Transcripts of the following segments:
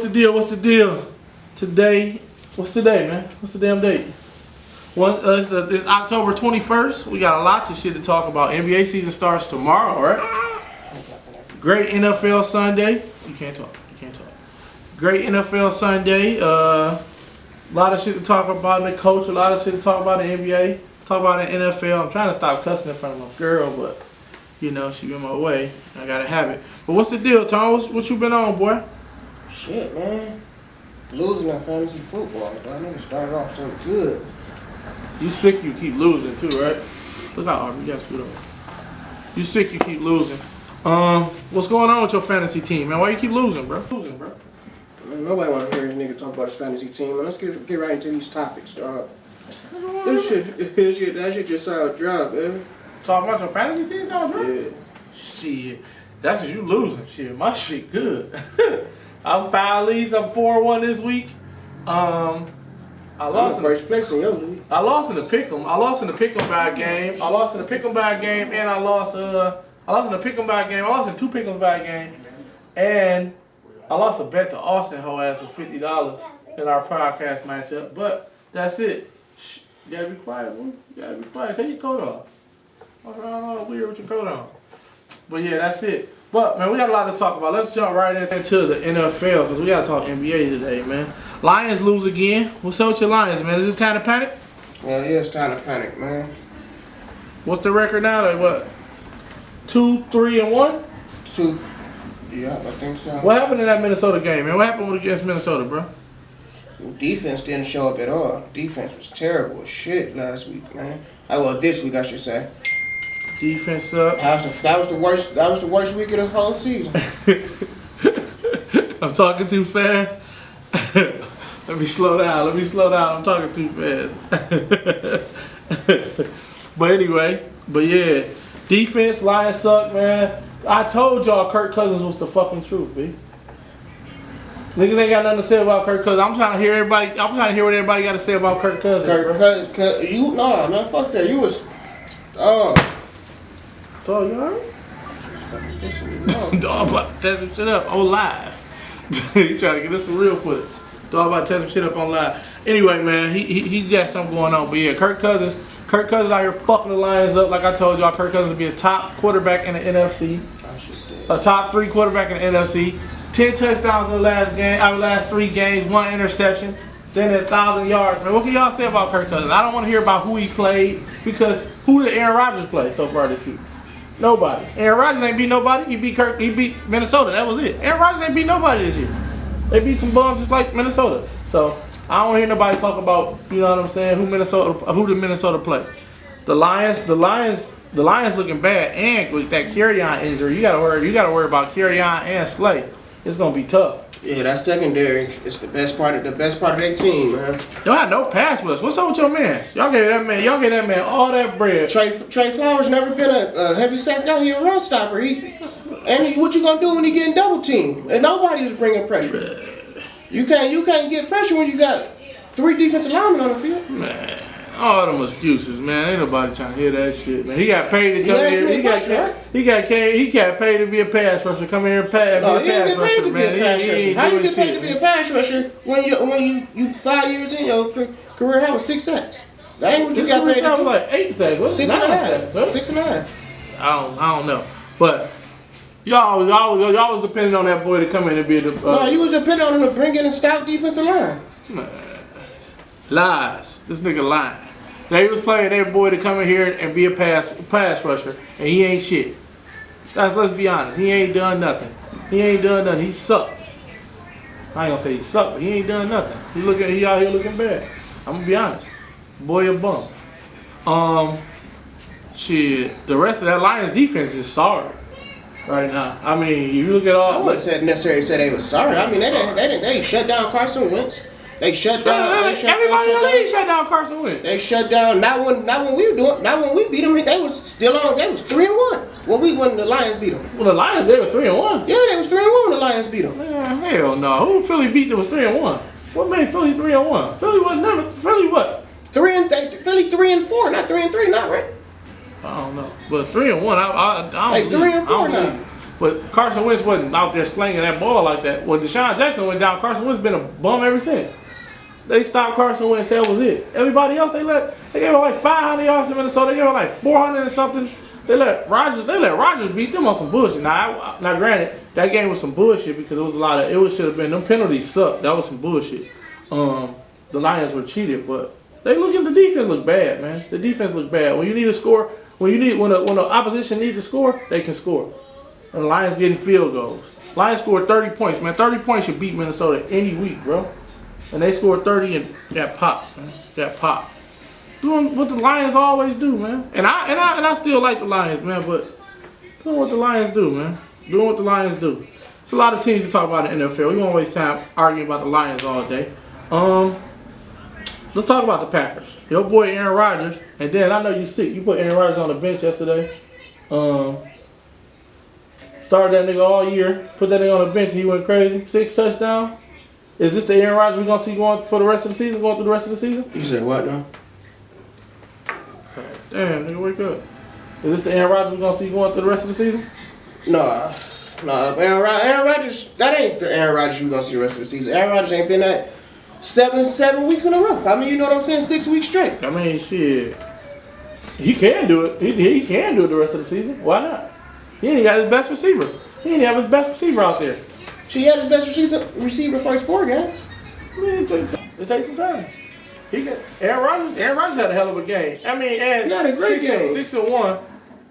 the deal? What's the deal? Today, what's today, man? What's the damn date? It's October 21st. We got a lot of shit to talk about. NBA season starts tomorrow, right? Great NFL Sunday. You can't talk. Great NFL Sunday. A lot of shit to talk about in the coach. A lot of shit to talk about in the NBA. Talk about the NFL. I'm trying to stop cussing in front of my girl, but you know she in my way. I gotta have it. But what's the deal, Tom? What you been on, boy? Shit, man. Losing in fantasy football. That nigga started off so good. You sick? You keep losing too, right? Look out, Aubrey. You gotta scoot over. You sick? You keep losing. What's going on with your fantasy team, man? Why you keep losing, bro? Man, nobody want to hear this nigga talk about his fantasy team. Man, let's get right into these topics, dog. That shit just sound dry, man. Talking about your fantasy team sound dry? Yeah. Shit, that's because you losing. Shit, my shit good. I'm 5 leads. I'm 4-1 this week. I lost in first place in your league. I lost in the pick'em. I lost in the pick'em by a game. And I lost in the pick'em by a game. I lost in 2 pick'ems by a game. And I lost a bet to Austin whole ass for $50 in our podcast matchup. But that's it. Shh, you gotta be quiet, boy. You gotta be quiet. Take your coat off. Walk around all weird with your coat on. But yeah, that's it. But man, we got a lot to talk about. Let's jump right into the NFL because we gotta talk NBA today, man. Lions lose again. What's up with your Lions, man? Is it time to panic? Well, yeah, it's time to panic, man. What's the record now? Like what? 2-3-1? 2. Yeah, I think so. What happened in that Minnesota game, man? What happened against Minnesota, bro? Defense didn't show up at all. Defense was terrible as shit last week, man. This week, I should say. Defense up. That was the worst. That was the worst week of the whole season. I'm talking too fast. Let me slow down. I'm talking too fast. But yeah, defense, Lions suck, man. I told y'all Kirk Cousins was the fucking truth, B. Niggas ain't got nothing to say about Kirk Cousins. I'm trying to hear what everybody got to say about Kirk Cousins. Man, fuck that. You was, So you alright? Dog about to test some shit up on live. He trying to get us some real footage. Dog about to test some shit up on live. Anyway, man, he got something going on. But yeah, Kirk Cousins out here fucking the Lions up. Like I told y'all, Kirk Cousins will be a top quarterback in the NFC. A top 3 quarterback in the NFC. 10 touchdowns in the last 3 games, 1 interception, then 1,000 yards. Man, what can y'all say about Kirk Cousins? I don't want to hear about who he played because who did Aaron Rodgers play so far this year? Nobody. Aaron Rodgers ain't beat nobody. He beat Minnesota. That was it. Aaron Rodgers ain't beat nobody this year. They beat some bums just like Minnesota. So I don't hear nobody talk about, you know what I'm saying, who did Minnesota play. The Lions looking bad, and with that Kerryon injury, you gotta worry about Kerryon and Slay. It's gonna be tough. Yeah, that secondary is the best part of their team, man. Y'all had no pass rush. What's up with your man? Y'all gave that man all that bread. Trey Flowers never been a heavy set. No, he a run stopper. What you gonna do when he getting double teamed? And nobody was bringing pressure. You can't get pressure when you got 3 defensive linemen on the field. Man, all them excuses, man. Ain't nobody trying to hear that shit, man. He got paid to come here. He got paid to be a pass rusher. Come here and pass. No, he didn't get paid to be a pass rusher. How you get paid to be a pass rusher when you 5 years in your career having 6 sacks? That ain't what you got paid to do. That was like 8 sacks. 6.5. 6.5. I don't know, but. Y'all was depending on that boy to come in and be the. No, you was depending on him to bring in a stout defensive line. Man, lies. This nigga lying. Now he was playing that boy to come in here and be a pass rusher, and he ain't shit. Let's be honest. He ain't done nothing. He sucked. I ain't gonna say he sucked, but he ain't done nothing. He out here looking bad. I'm gonna be honest. Boy a bum. Shit. The rest of that Lions defense is sorry. Right now, I mean, you look at all. I wouldn't necessarily say they was sorry. I mean, they shut down Carson Wentz. Everybody in the league shut down Carson Wentz. They shut down. Not when we beat them. They was still on. They was 3-1 when the Lions beat them. Well, the Lions they was 3-1. Yeah, they was 3-1 when the Lions beat them. Man, hell no. Who Philly beat that was 3-1? What made Philly 3-1? Philly was never. Philly what? Philly 3-4, not 3-3, not right. I don't know, but 3-1. I don't. Hey, 3-4 now. But Carson Wentz wasn't out there slinging that ball like that. When Deshaun Jackson went down, Carson Wentz been a bum ever since. They stopped Carson Wentz, that was it. Everybody else, they gave him like 500 yards to Minnesota. They gave him like 400 or something. They let Rodgers beat them on some bullshit. Now granted, that game was some bullshit because it was should have been, them penalties sucked. That was some bullshit. The Lions were cheated, but the defense look bad, man. The defense look bad. When you need a score, when the opposition needs to score, they can score. And the Lions getting field goals. Lions scored 30 points, man. 30 points should beat Minnesota any week, bro. And they scored 30 and that pop, man. That pop. Doing what the Lions always do, man. And I still like the Lions, man, but doing what the Lions do, man. Doing what the Lions do. It's a lot of teams to talk about in the NFL. We won't waste time arguing about the Lions all day. Let's talk about the Packers. Your boy Aaron Rodgers, and then I know you sick. You put Aaron Rodgers on the bench yesterday. Started that nigga all year. Put that nigga on the bench and he went crazy. 6 touchdowns. Is this the Aaron Rodgers we're going to see going for the rest of the season? Going through the rest of the season? You said what now? Damn, nigga, wake up. Is this the Aaron Rodgers we're going to see going through the rest of the season? No, Aaron Rodgers, that ain't the Aaron Rodgers we're going to see the rest of the season. Aaron Rodgers ain't been at 7 weeks in a row. I mean, you know what I'm saying? 6 weeks straight. I mean, shit. He can do it. He can do it the rest of the season. Why not? He ain't got his best receiver. He didn't have his best receiver out there. She had his best receiver the first 4 games. I mean, it takes some time. Aaron Rodgers had a hell of a game. I mean, and he had a great game. 6-1,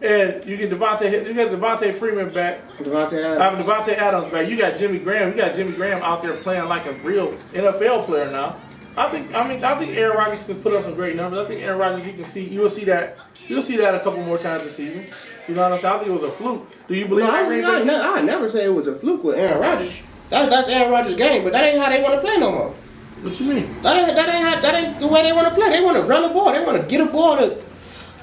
and you get Devontae Freeman back. Devontae Adams back. You got Jimmy Graham. You got Jimmy Graham out there playing like a real NFL player now. I think Aaron Rodgers can put up some great numbers. I think Aaron Rodgers, you'll see that a couple more times this season. You know what I'm saying? I think it was a fluke. Do you believe that? I never say it was a fluke with Aaron Rodgers. That's Aaron Rodgers' game, but that ain't how they want to play no more. What you mean? That ain't the way they want to play. They want to run the ball. They want to get a ball to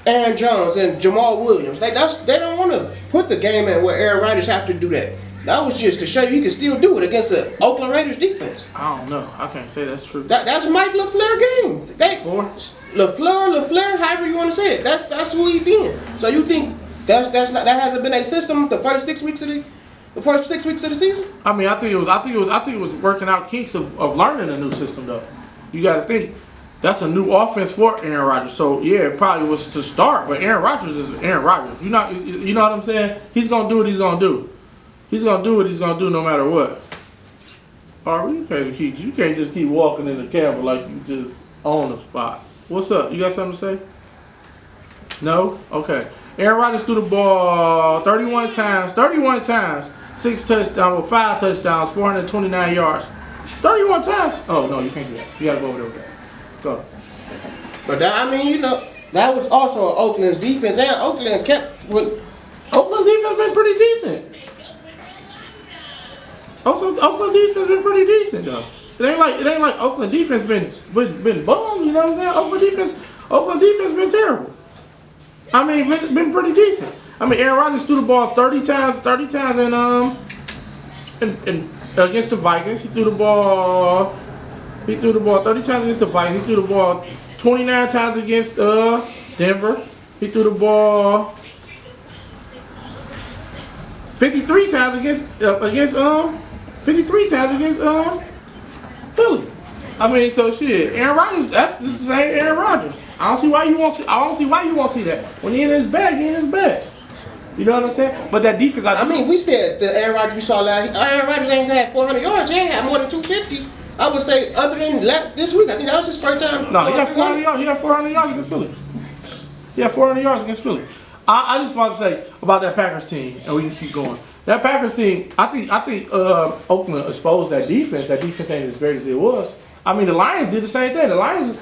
Aaron Jones and Jamal Williams. They don't want to put the game in where Aaron Rodgers have to do that. That was just to show you can still do it against the Oakland Raiders defense. I don't know. I can't say that's true. That's Mike LaFleur game. LaFleur, however you want to say it. That's who he been. So you think that hasn't been a system the first 6 weeks of the season? I mean, I think it was working out kinks of learning a new system though. You got to think that's a new offense for Aaron Rodgers. So yeah, it probably was to start, but Aaron Rodgers is Aaron Rodgers. You know what I'm saying? He's gonna do what he's gonna do. He's gonna do what he's gonna do no matter what. All right, you can't just keep walking in the camera like you just on the spot. What's up? You got something to say? No? Okay. Aaron Rodgers threw the ball 31 times, 6 touchdowns, 5 touchdowns, 429 yards. 31 times? Oh, no, you can't do that. You got to go over there with that. Go. But that was also Oakland's defense, and Oakland defense been pretty decent. Oakland defense been pretty decent though. It ain't like Oakland defense been bum. You know what I'm saying? Oakland defense been terrible. I mean, been pretty decent. I mean, Aaron Rodgers threw the ball 30 times and against the Vikings. He threw the ball 30 times against the Vikings. He threw the ball 29 times against Denver. He threw the ball 53 times against Philly. I mean, so shit. Aaron Rodgers, this is the same Aaron Rodgers. I don't see why you won't see that. When he in his bag, he in his bag. You know what I'm saying? But that defense, I mean, we said the Aaron Rodgers we saw last. Aaron Rodgers ain't had 400 yards. He ain't had more than 250. I would say, other than this week, I think that was his first time. No, he got 400 yards. He got 400 yards against Philly. He had 400 yards against Philly. I just want to say about that Packers team, and we can keep going. That Packers team, I think Oakland exposed that defense. That defense ain't as great as it was. I mean, the Lions did the same thing. The Lions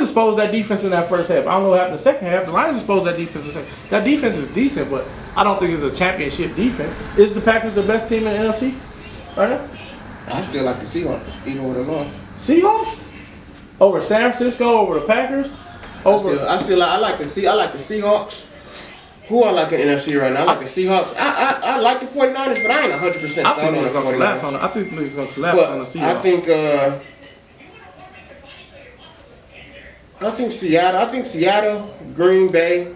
exposed that defense in that first half. I don't know what happened in the second half. The Lions exposed that defense. That defense is decent, but I don't think it's a championship defense. Is the Packers the best team in the NFC right now? I still like the Seahawks, even with a loss. Seahawks over San Francisco, over the Packers. I like the Seahawks. Who I like in the NFC right now? I like the Seahawks. I like the 49ers, but I ain't 100% sold on the 49ers. I think it's going to collapse on the Seahawks. I think Seattle, Green Bay.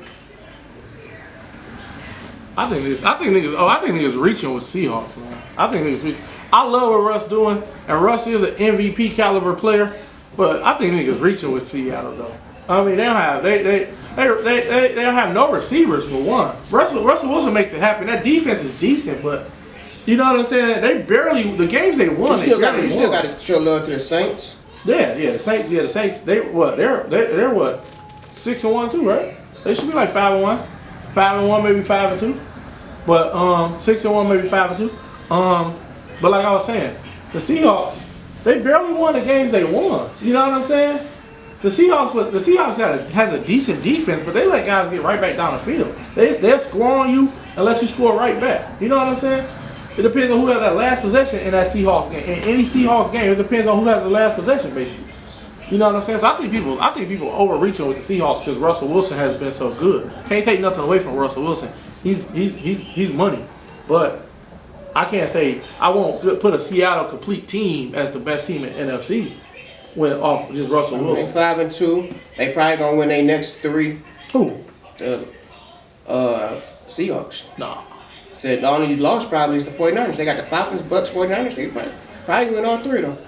I think niggas reaching with Seahawks, man. I think niggas reaching. I love what Russ doing, and Russ is an MVP caliber player, but I think niggas reaching with Seattle though. I mean, they don't have no receivers for one. Russell Wilson makes it happen. That defense is decent, but you know what I'm saying? They barely the games they won. You still got to show love to the Saints. Yeah, the Saints. Yeah, the Saints. They're what 6-1 too, right? They should be like 5-1, 5-1, maybe 5-2, but 6-1, maybe 5-2. But like I was saying, the Seahawks, they barely won the games they won. You know what I'm saying? The Seahawks has a decent defense, but they let guys get right back down the field. They'll score on you and let you score right back. You know what I'm saying? It depends on who has that last possession in that Seahawks game. In any Seahawks game, it depends on who has the last possession, basically. You know what I'm saying? So I think people overreaching with the Seahawks because Russell Wilson has been so good. Can't take nothing away from Russell Wilson. He's money, but I can't say I won't put a Seattle complete team as the best team in NFC. Went off just Russell Wilson. 5-2. They probably gonna win their next 3. Who? The Seahawks. Nah. The only loss probably is the 49ers. They got the Falcons, Bucks, 49ers. They probably win all 3 of them.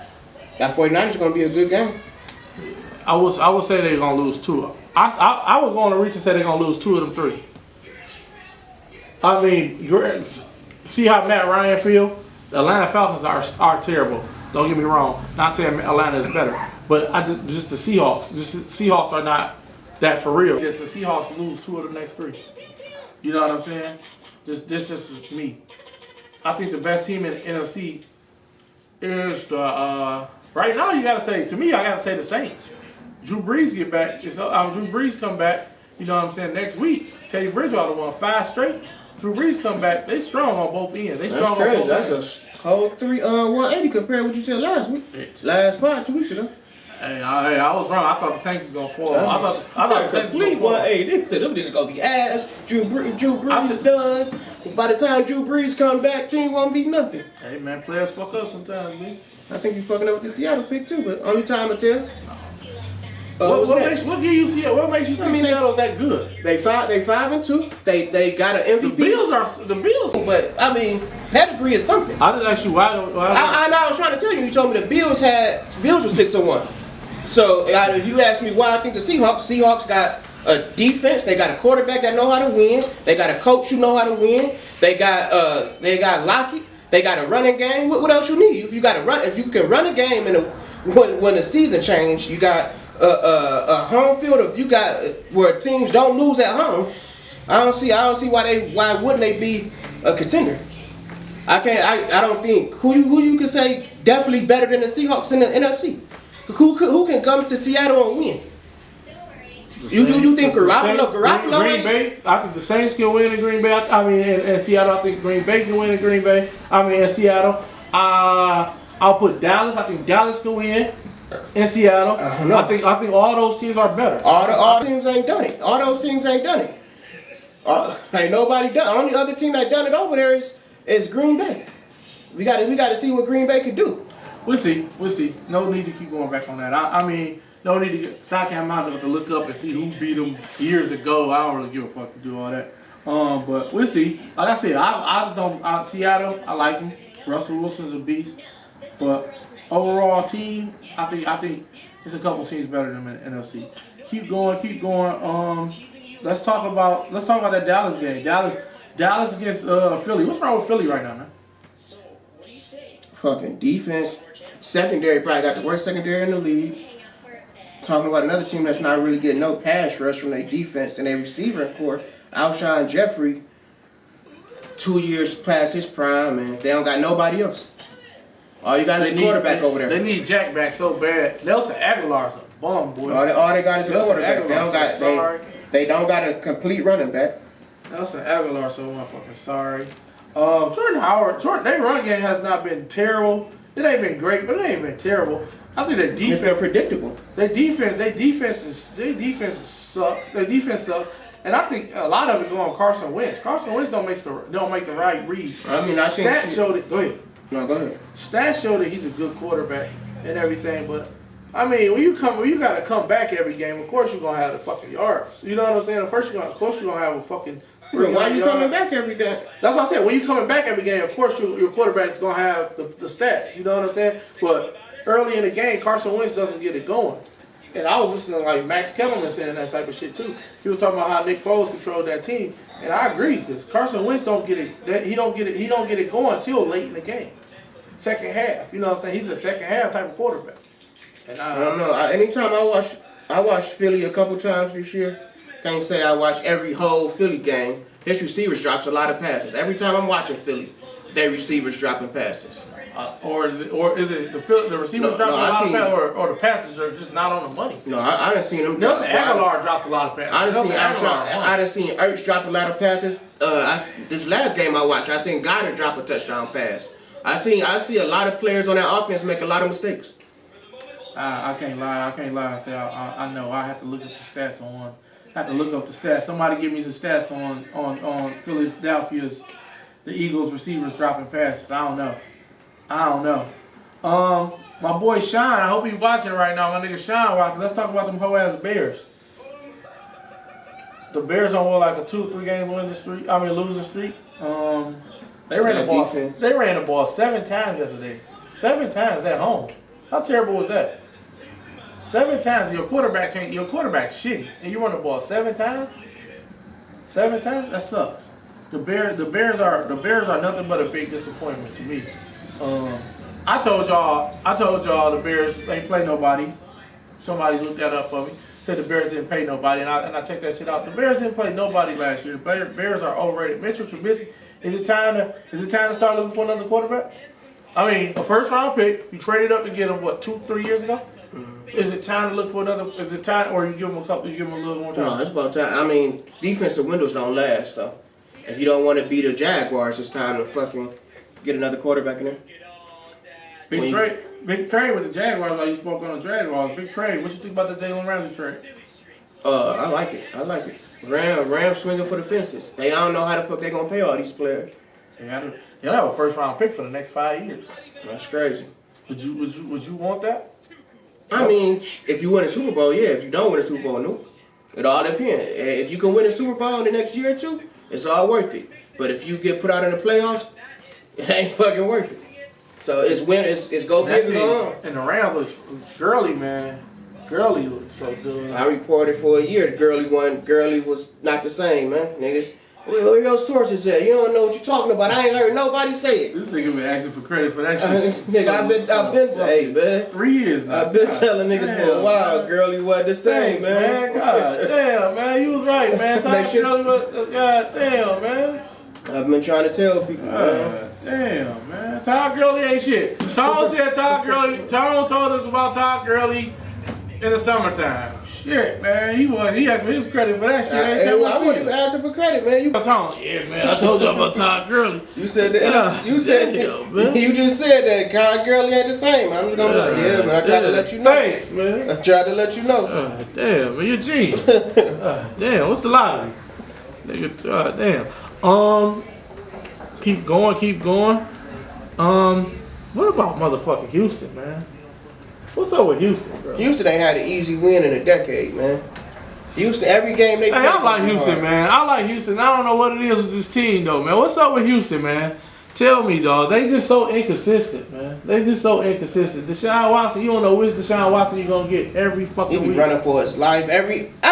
That 49ers is gonna be a good game. I would say they're gonna lose 2. I would go on a reach and say they're gonna lose 2 of them 3. I mean, see how Matt Ryan feel? The Atlanta Falcons are terrible. Don't get me wrong. Not saying Atlanta is better, but just the Seahawks. Just the Seahawks are not that for real. Yes, the Seahawks lose 2 of the next 3. You know what I'm saying? This just me. I think the best team in the NFC is the right now. I gotta say the Saints. Drew Brees get back. Drew Brees come back. You know what I'm saying? Next week, Teddy Bridgewater won 5 straight. Drew Brees come back. They strong on both ends. That's crazy. That's a whole 180 compared to what you said last week. Last part 2 weeks ago. Hey, I was wrong. I thought the Saints was gonna fall. I thought the Saints was gonna fall. 180. They said them niggas gonna be ass. Drew Brees is done. By the time Drew Brees come back, you ain't gonna be nothing. Hey man, players fuck up sometimes, man. I think you fucking up with the Seattle pick too, but only time will tell. What makes you think Seattle's that good? They 5-2. They got an MVP. The Bills. But I mean, pedigree is something. I just asked you why. I was trying to tell you. You told me the Bills were 6-1. So if you ask me why I think the Seahawks got a defense. They got a quarterback that know how to win. They got a coach who know how to win. They got Lockett. They got a running game. What else you need? If you can run a game when the season change, you got a home field. You got where teams don't lose at home. I don't see why wouldn't they be a contender? I don't think who you can say definitely better than the Seahawks in the NFC. Who can come to Seattle and win? You think Garoppolo? Green Bay? I think the Saints can win in Green Bay. In Seattle, I think Green Bay can win in Green Bay. In Seattle. I'll put Dallas. I think Dallas can win in Seattle. I think all those teams are better. All teams ain't done it. All those teams ain't done it. Ain't nobody done. Only other team that done it over there is Green Bay. We got to see what Green Bay can do. We'll see. No need to keep going back on that. No need to get Sidekick Mountain to look up and see who beat them years ago. I don't really give a fuck to do all that. But we'll see. Like I said, I just don't. Seattle, I like them. Russell Wilson's a beast. But overall team, I think it's a couple teams better than the NFC. Keep going. Let's talk about that Dallas game. Dallas against Philly. What's wrong with Philly right now, man? Fucking defense. Secondary probably got the worst secondary in the league. Talking about another team that's not really getting no pass rush from their defense and their receiver core. Alshon Jeffrey, 2 years past his prime, and they don't got nobody else. All you got is a quarterback over there. They need Jack back so bad. Nelson Aguilar's a bum, boy. All they got is a quarterback. They don't got a complete running back. Nelson Aguilar's so motherfucking sorry. Jordan Howard, their run game has not been terrible. It ain't been great, but it ain't been terrible. I think their defense. It's been predictable. Their defense sucks. Their defense sucks, and I think a lot of it going on Carson Wentz. Carson Wentz don't make the right read. I think stats showed it. Go ahead. No, go ahead. Stats show that he's a good quarterback and everything, but when you gotta come back every game, of course you're gonna have the fucking yards. You know what I'm saying? Of course you're gonna have a fucking Why you coming back every day? That's what I said. When you coming back every game, of course your quarterback's gonna have the stats. You know what I'm saying? But early in the game, Carson Wentz doesn't get it going. And I was listening to like Max Kellerman saying that type of shit too. He was talking about how Nick Foles controlled that team, and I agree because Carson Wentz don't get it. He don't get it going until late in the game, second half. You know what I'm saying? He's a second half type of quarterback. And I don't know. Anytime I watched Philly a couple times this year. Can't say I watch every whole Philly game. His receivers drops a lot of passes. Every time I'm watching Philly, their receivers dropping passes. Or is it the receivers dropping a lot of passes, or the passes are just not on the money? No, I done seen them. Nelson Aguilar drops a lot of passes. I done seen Ertz drop a lot of passes. This last game I watched, I seen Goddard drop a touchdown pass. I see a lot of players on that offense make a lot of mistakes. I can't lie and say I know. I have to look up the stats on. I have to look up the stats. Somebody give me the stats on Philadelphia's, the Eagles receivers dropping passes. I don't know. My boy Sean, I hope he's watching right now. My nigga Sean watching. Let's talk about them hoe ass Bears. The Bears on what, like a 2-3 game losing streak. They ran the ball. They ran the ball 7 times yesterday. 7 times at home. How terrible was that? 7 times, your quarterback's shitty, and you run the ball 7 times. 7 times, that sucks. The Bears are nothing but a big disappointment to me. I told y'all the Bears ain't play nobody. Somebody looked that up for me. Said the Bears didn't pay nobody, and I checked that shit out. The Bears didn't play nobody last year. The Bears are overrated. Mitchell Trubisky, is it time to start looking for another quarterback? I mean, a first round pick, you traded up to get him 2-3 years ago. Is it time to look for another? Is it time, or you give him a little more time? No, it's about time. I mean, defensive windows don't last, so if you don't want to beat the Jaguars, it's time to fucking get another quarterback in there. Big trade with the Jaguars, like you spoke on the Jaguars. Big trade. What you think about the Jalen Ramsey trade? I like it. Rams swinging for the fences. They don't know how the fuck they gonna pay all these players. They have a first round pick for the next 5 years. That's crazy. Would you want that? I mean, if you win a Super Bowl, yeah. If you don't win a Super Bowl, no. It all depends. If you can win a Super Bowl in the next year or two, it's all worth it. But if you get put out in the playoffs, it ain't fucking worth it. So it's go big or go home. And the Rams look girly, man. Girly looks so good. I reported for a year the Gurley was not the same, man. Niggas, where your sources at? You don't know what you're talking about. I ain't heard nobody say it. This nigga been asking for credit for that shit. Nigga, I've been hey man. 3 years now. I've been telling niggas for a while, Gurley wasn't the same, man. God damn, man. You was right, man. Gurley was, God damn, man. I've been trying to tell people, man. Damn, man. Todd Gurley ain't shit. Tone said Todd Gurley. Tone told us about Todd Gurley in the summertime. Shit, man. He asked for his credit for that shit. I wasn't even asking for credit, man. You Tone, yeah, man. I told you about Todd Gurley. You said that. You just said that Todd Gurley ain't the same. I'm just gonna man. I tried to let you know. Thanks, man. I tried to let you know. Damn, man, you're a genius. Damn, what's the lottery? Nigga, damn. Keep going. What about motherfucking Houston, man? What's up with Houston, bro? Houston ain't had an easy win in a decade, man. Houston, every game they play. Hey, I like Houston, man. I like Houston. I don't know what it is with this team, though, man. What's up with Houston, man? Tell me, dog. They just so inconsistent, man. They just so inconsistent. Deshaun Watson, you don't know which Deshaun Watson you're going to get every fucking week. He be running for his life. I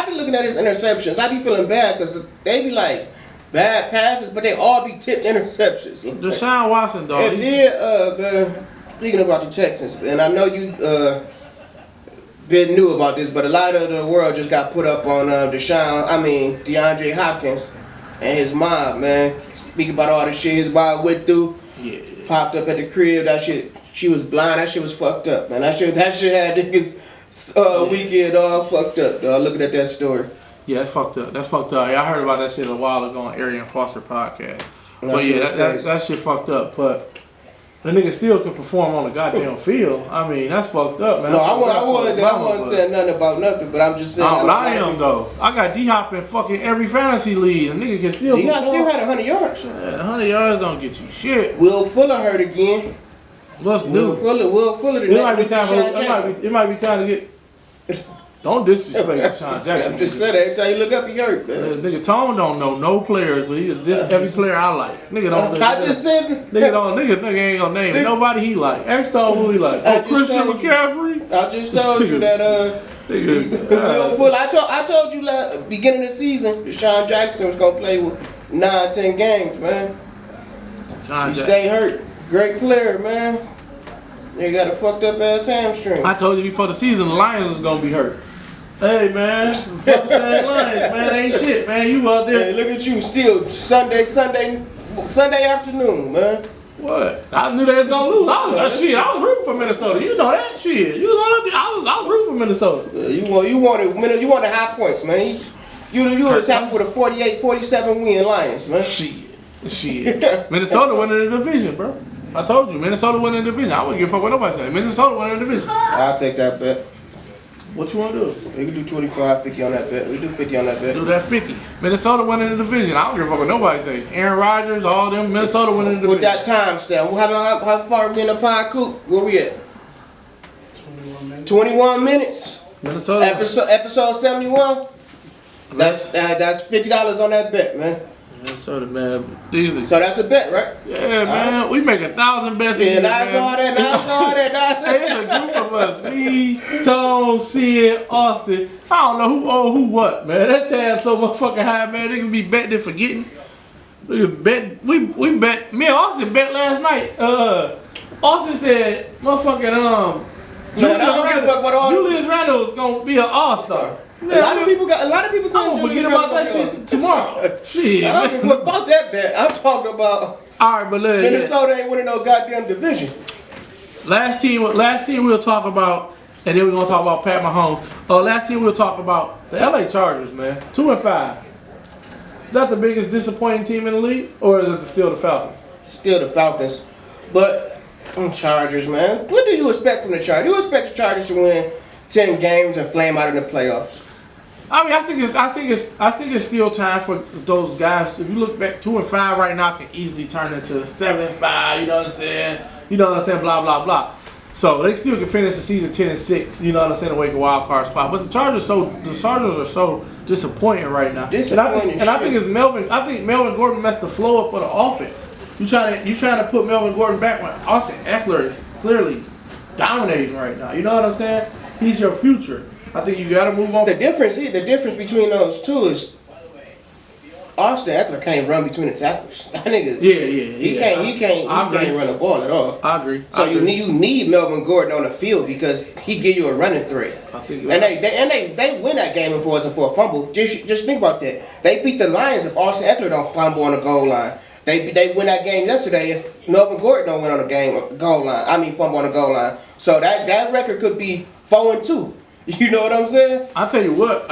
be looking at his interceptions. I be feeling bad because they be like bad passes, but they all be tipped interceptions. Deshaun Watson, dog. And then, speaking about the Texans, and I know you been new about this, but a lot of the world just got put up on DeAndre Hopkins and his mom, man. Speaking about all the shit his mom went through. Yeah. Popped up at the crib. That shit, she was blind. That shit was fucked up, man. That shit had niggas weekend all fucked up, dog. Looking at that story. Yeah, that's fucked up. Yeah, I heard about that shit a while ago on Arian Foster podcast. But yeah, that shit fucked up. But the nigga still can perform on the goddamn field. I mean, that's fucked up, man. No, I wasn't saying nothing about nothing, but I'm just saying. But I am, though. I got D-Hop in fucking every fantasy league. The nigga can still D-Hop still had 100 yards. Yeah, 100 yards don't get you shit. Will Fuller hurt again. What's new? Will Fuller it might be time to get Don't disrespect Deshaun Jackson. I'm just saying, every time you look up, he hurt, man. Nigga Tone don't know no players, but he just every player I like. Nigga don't. I just said. Nigga ain't gonna name nobody he like. Ask Tone who he like. Oh, Christian McCaffrey. I just told you that. I told you beginning of the season, Deshaun Jackson was gonna play with 9-10 games, man. He stay hurt. Great player, man. They got a fucked up ass hamstring. I told you before the season, the Lions was gonna be hurt. Hey man, fuck saying Lions, man, ain't shit, man. You out there? Hey, look at you, still Sunday afternoon, man. What? I knew they was gonna lose. I was rooting for Minnesota. You know that shit. I was rooting for Minnesota. You wanted high points, man. You was happy with a 48-47 win Lions, man. Shit. Minnesota winning the division, bro. I told you, Minnesota winning the division. I wouldn't give a fuck what nobody said. Minnesota winning the division. I'll take that bet. What you want to do? We can do 25, 50 on that bet. We do 50 on that bet. Do that 50. Minnesota winning the division. I don't give a fuck what nobody say. Aaron Rodgers, all them, Minnesota winning the division. With that time stamp, how far we in the pine coop? Where we at? 21 minutes. Minnesota. Episode 71. That's $50 on that bet, man. Minnesota, man. Easy. So that's a bet, right? Yeah, man. We make 1,000 bets. Yeah, I saw that. Hey, it's a group of us. Me, Tone, Sid, Austin. I don't know who owe who what, man. That tab so motherfucking high, man. They can be betting and forgetting. We bet. Me and Austin bet last night. Austin said, motherfucking Julius Randle was gonna be an all-star. A lot of people saying forget about that shit tomorrow. Shit. I don't give a fuck about that bet. I'm talking about. All right, but look, Minnesota ain't winning no goddamn division. Last team we'll talk about, and then we're gonna talk about Pat Mahomes. Last team we'll talk about the LA Chargers, man. 2-5. Is that the biggest disappointing team in the league, or is it still the Falcons? Still the Falcons, but Chargers, man. What do you expect from the Chargers? You expect the Chargers to win 10 games and flame out in the playoffs? I mean, I think it's still time for those guys. If you look back, 2-5 right now can easily turn into 7-5. You know what I'm saying? Blah blah blah. So they still can finish the season 10-6. You know what I'm saying? To wake a wild card spot. But the Chargers are so disappointing right now. Disappointing. And I think it's Melvin. I think Melvin Gordon messed the flow up for the offense. You trying to put Melvin Gordon back when Austin Eckler is clearly dominating right now. You know what I'm saying? He's your future. I think you got to move on. The difference between those two is Austin Eckler can't run between the tackles. That nigga. He can't run the ball at all. I agree. So you need Melvin Gordon on the field because he give you a running threat. And they win that game if it wasn't for a fumble. Just think about that. They beat the Lions if Austin Eckler don't fumble on the goal line. They win that game yesterday if Melvin Gordon don't win on the goal line. Fumble on the goal line. So that record could be 4-2. You know what I'm saying? I tell you what,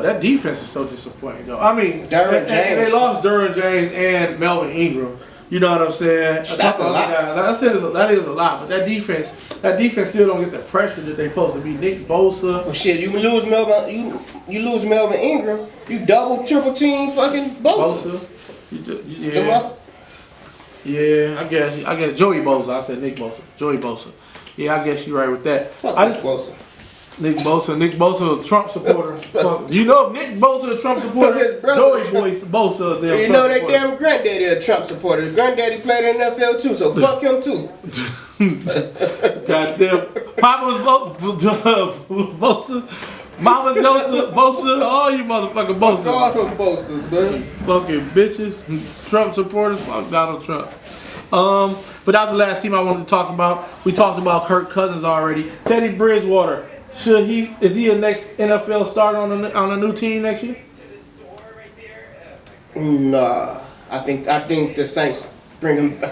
that defense is so disappointing though. I mean, Derwin James. And they lost Derwin James and Melvin Ingram. You know what I'm saying? That's a lot. That is a lot, but that defense still don't get the pressure that they supposed to be. Nick Bosa. Well, shit, you lose Melvin Ingram, you double, triple team fucking Bosa. Yeah, I guess Joey Bosa. I said Nick Bosa. Joey Bosa. Yeah, I guess you're right with that. Bosa. Nick Bosa, a Trump supporter. You know Nick Bosa, a Trump supporter. Joey Bosa, you know that damn granddaddy a Trump supporter. His granddaddy played in the NFL too, so fuck him too. Goddamn, Papa Bosa, Mama Joseph Bosa, all you motherfucking Bosa. All them Bosas, man. Fucking bitches, Trump supporters. Fuck Donald Trump. But that's the last team I wanted to talk about. We talked about Kirk Cousins already. Teddy Bridgewater. Is he a next NFL starter on a new team next year? Nah, I think the Saints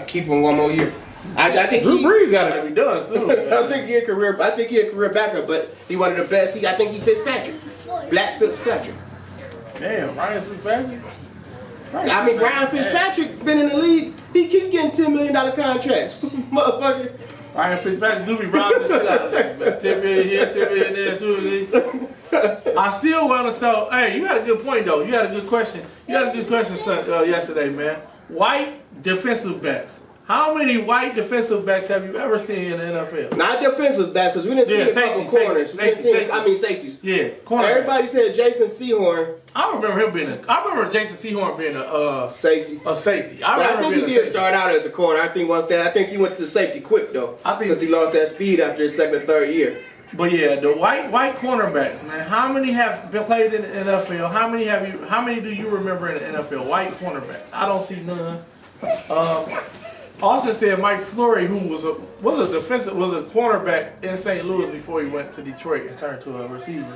keep him one more year. I think Drew Brees got to be done soon. I think he a career backup, but he one of the best. I think he Fitzpatrick, Black Fitzpatrick. Damn, Ryan Fitzpatrick. Ryan Fitzpatrick been in the league. He keep getting $10 million contracts, motherfucker. Ryan Fitzpatrick do be robbing the shit out of that. 10 million here, 10 million there, too. I still want to sell. Hey, you had a good point, though. You had a good question. Yesterday, man. White defensive backs. How many white defensive backs have you ever seen in the NFL? Not defensive backs, because we didn't see a couple corners. Safeties. Yeah, corner. Everybody said Jason Sehorn. I remember Jason Sehorn being a safety. A safety. I think he did start out as a corner. I think he went to safety quick though. Because he lost that speed after his second or third year. But yeah, the white cornerbacks, man. How many have been played in the NFL? How many do you remember in the NFL? White cornerbacks. I don't see none. Austin said Mike Flory, who was a cornerback in St. Louis before he went to Detroit and turned to a receiver.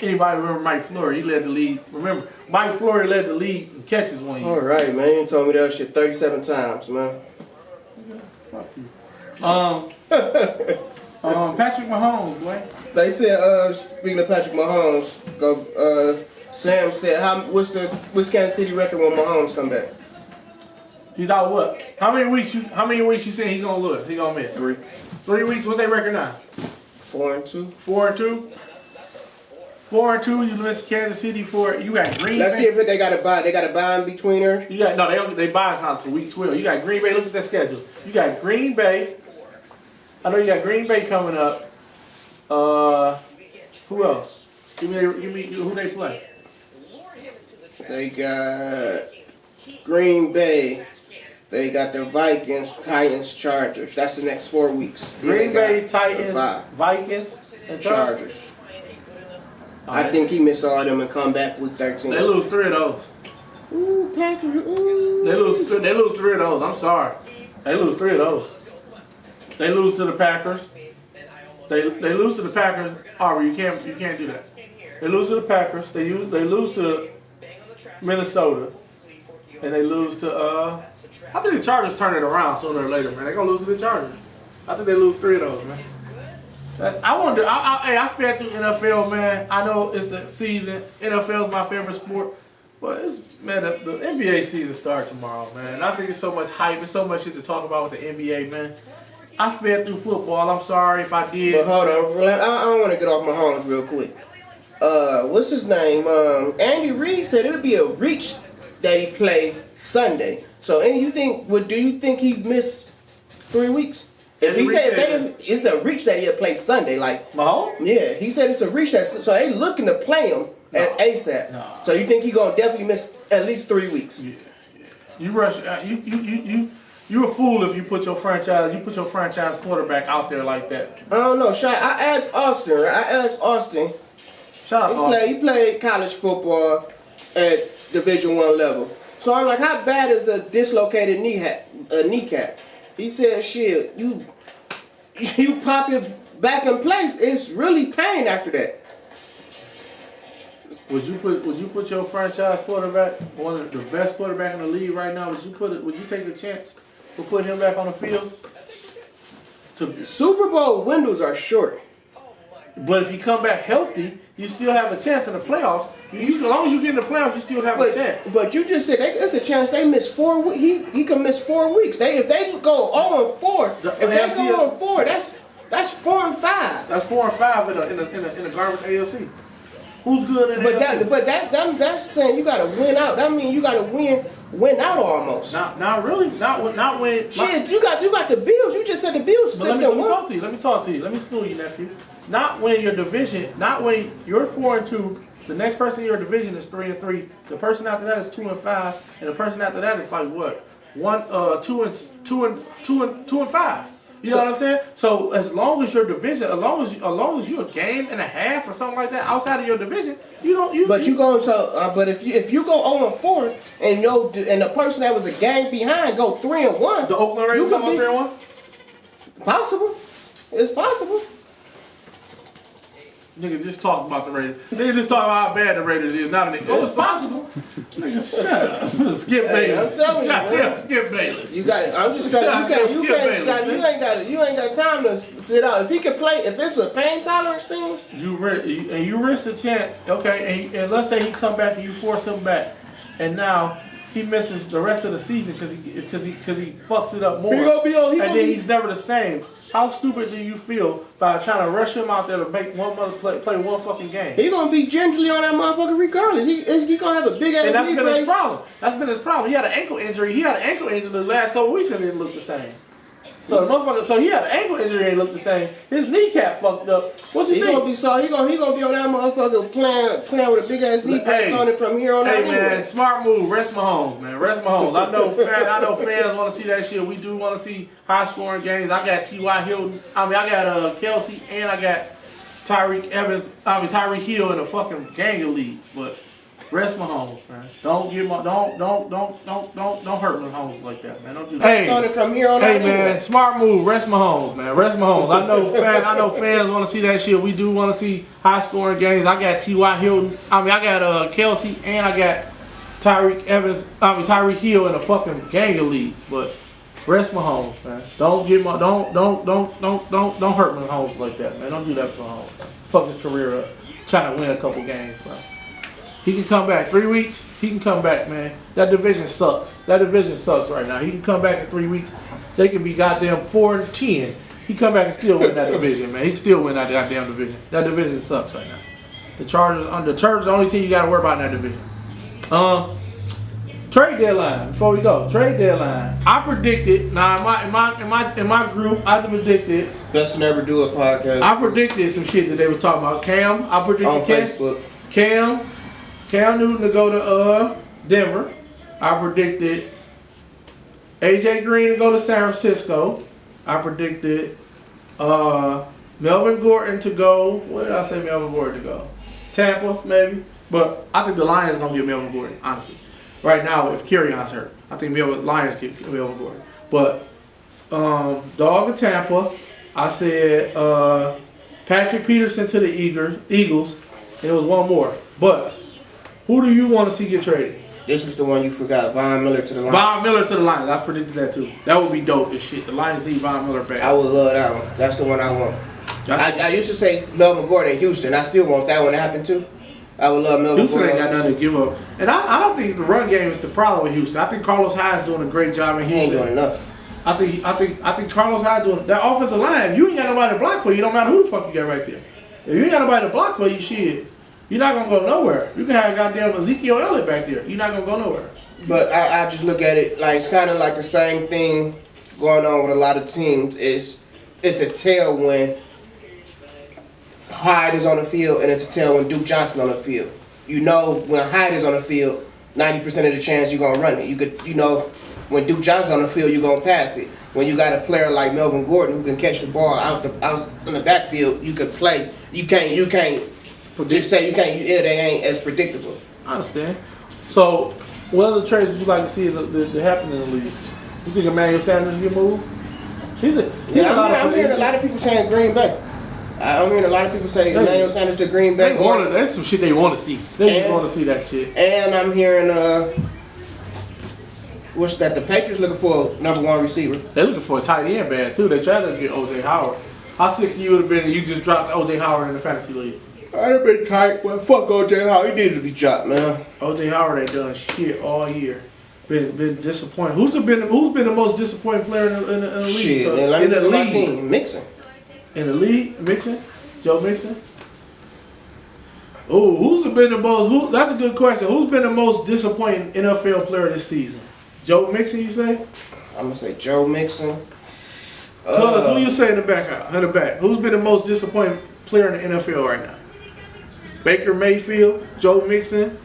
Anybody remember Mike Flory? He led the league. Remember, Mike Flory led the league in catches one year. All right, man. You told me that shit 37 times, man. Fuck you. Patrick Mahomes, boy. They said, speaking of Patrick Mahomes, Sam said, what's Kansas City record when Mahomes come back? He's out what? How many weeks you saying he's gonna lose? He gonna miss? 3 weeks. What's their record now? 4-2. 4-2. 4-2. You miss Kansas City for you got Green Bay. Let's see if they got a bye. They got a bye in between her. They buy not until week 12. You got Green Bay. Look at that schedule. You got Green Bay. I know you got Green Bay coming up. Who else? Give me who they play. They got Green Bay. They got the Vikings, Titans, Chargers. That's the next 4 weeks. Green Bay, Titans, Vikings, and Chargers. I think he missed all of them and come back with 13. They lose 3 of those. Ooh, Packers. Ooh. They lose 3 of those. I'm sorry. They lose 3 of those. They lose to the Packers. They lose to the Packers. Aubrey, you can't do that. They lose to the Packers. They lose to Minnesota, and they lose to I think the Chargers turn it around sooner or later, man. They're gonna lose to the Chargers. I think they lose 3 of those, man. I wonder. I spent through NFL, man. I know it's the season. NFL is my favorite sport, but the NBA season starts tomorrow, man. I think it's so much hype. It's so much shit to talk about with the NBA, man. I sped through football. I'm sorry if I did. But hold on, I want to get off Mahomes real quick. What's his name? Andy Reid said it'll be a reach that he play Sunday. So, do you think he missed 3 weeks? If he said it's a reach that he'll play Sunday, like Mahomes? Yeah, he said it's a reach that so they looking to play him at ASAP. No. So you think he gonna definitely miss at least 3 weeks? Yeah. You rush. You a fool if you put your franchise quarterback out there like that. I don't know, Shy. I asked Austin. Shout out, he played college football at Division I level. So I'm like, how bad is the dislocated kneecap? He said, shit, you pop it back in place, it's really pain after that. Would you put your franchise quarterback, one of the best quarterback in the league right now? Would you take the chance to put him back on the field? Super Bowl windows are short. But if he come back healthy, you still have a chance in the playoffs. As long as you get in the playoffs, you still have a chance. But you just said there's a chance they miss 4 weeks. He can miss 4 weeks. If they go 0-4, that's 4-5. That's 4-5 in a garbage AFC. Who's good in AFC? But that's saying you got to win out. That means you got to win out almost. Not really. Not when. Shit, you got the Bills. You just said the Bills. Let me talk to you. Let me school you, nephew. Not when your division. Not when you're 4-2. The next person in your division is 3-3. The person after that is 2-5, and the person after that is like what? 2-5. You know what I'm saying? So as long as your division, as long as you're a game and a half or something like that outside of your division, you don't. But if you go 0-4 and the person that was a game behind go 3-1, the Oakland Raiders go 3-1. Possible. It's possible. Nigga just talk about the Raiders. Nigga just talk about how bad the Raiders is. Not a nigga. It's possible. Nigga, shut up. Skip Bayless. I'm telling you, man. Skip Bayless. I'm just telling you, you ain't got time to sit out. If he can play, if it's a pain tolerance thing, you risk a chance. Okay, and let's say he come back and you force him back, and now he misses the rest of the season because he fucks it up more. He gonna be on. And then he's never the same. How stupid do you feel by trying to rush him out there to make one mother play one fucking game? He gonna be gingerly on that motherfucker regardless. He gonna have a big ass. And that's knee been brace. his problem. That's been his problem. He had an ankle injury. The last couple weeks and it didn't look the same. So the motherfucker, he had an ankle injury and looked the same. His kneecap fucked up. What you think? He gonna be on that motherfucker playing with a big ass knee brace on it from here on out. Hey man, smart move. Rest Mahomes, man. Rest Mahomes. I know fans want to see that shit. We do want to see high scoring games. I got T.Y. Hilton. I got Kelsey and I got Tyreek Hill in a fucking gang of leagues. But rest Mahomes, man. Don't hurt Mahomes like that, man. Don't do that. Hey, on it from here on out. Hey man, smart move. Rest Mahomes, man. Rest Mahomes. I know fans want to see that shit. We do want to see high scoring games. I got T.Y. Hilton. I got Kelsey and I got Tyreek Hill in a fucking gang of leagues. But rest Mahomes, man. Don't hurt Mahomes like that, man. Don't do that for Mahomes. Fuck his career up. Trying to win a couple games, bro. He can come back 3 weeks. He can come back, man. That division sucks. That division sucks right now. He can come back in 3 weeks. They can be goddamn 4-10. He come back and still win that division, man. He can still win that goddamn division. That division sucks right now. The Chargers are the only team you got to worry about in that division. Trade deadline. Before we go, trade deadline. I predicted. Now in my group, I predicted. Best2NeverDoitPodcast. I predicted some shit that they was talking about. Cam. I predicted on Facebook. Cam Newton to go to Denver. I predicted AJ Green to go to San Francisco. I predicted Melvin Gordon to go. Where did I say Melvin Gordon to go? Tampa, maybe. But I think the Lions gonna get Melvin Gordon, honestly. Right now, if Kerryon's hurt, I think Lions get Melvin Gordon. But dog of Tampa, I said Patrick Peterson to the Eagles, and it was one more. But who do you want to see get traded? This was the one you forgot. Von Miller to the Lions. Von Miller to the Lions. I predicted that too. That would be dope as shit. The Lions need Von Miller back. I would love that one. That's the one I want. I used to say Melvin Gordon in Houston. I still want that one to happen too. I would love Melvin Houston Gordon. Houston ain't got nothing to give up. And I don't think the run game is the problem with Houston. I think Carlos Hyde's doing a great job in Houston. He ain't doing enough. I think Carlos Hyde doing that offensive line. You ain't got nobody to block for you. Don't matter who the fuck you got right there. If you ain't got nobody to block for you, shit, you're not gonna go nowhere. You can have goddamn Ezekiel Elliott back there. You're not gonna go nowhere. But I just look at it like it's kind of like the same thing going on with a lot of teams. It's a tell when Hyde is on the field, and it's a tell when Duke Johnson on the field. You know when Hyde is on the field, 90% of the chance you're gonna run it. When Duke Johnson's on the field, you're gonna pass it. When you got a player like Melvin Gordon who can catch the ball out in the backfield, you can play. You can't just say you can't. They ain't as predictable. I understand. So, what other trades would you like to see that happen in the league? You think Emmanuel Sanders get moved? I'm hearing a lot of people saying Green Bay. I'm hearing a lot of people say Emmanuel Sanders to Green Bay. That's some shit they want to see. They just want to see that shit. And I'm hearing what's that? The Patriots looking for a number one receiver. They're looking for a tight end bad too. They tried to get O.J. Howard. How sick you would have been if you just dropped O.J. Howard in the fantasy league? I'd have been tight, but fuck O.J. Howard. He needed to be dropped, man. O.J. Howard ain't done shit all year. Been disappointed. Who's been the most disappointing player in the league? Shit, so, in the league, team, Mixon. In the league, Mixon, Joe Mixon. Oh, who's been the most? That's a good question. Who's been the most disappointing NFL player this season? Joe Mixon, you say? I'm gonna say Joe Mixon. Who you say in the back? Who's been the most disappointing player in the NFL right now? Baker Mayfield, Joe Mixon.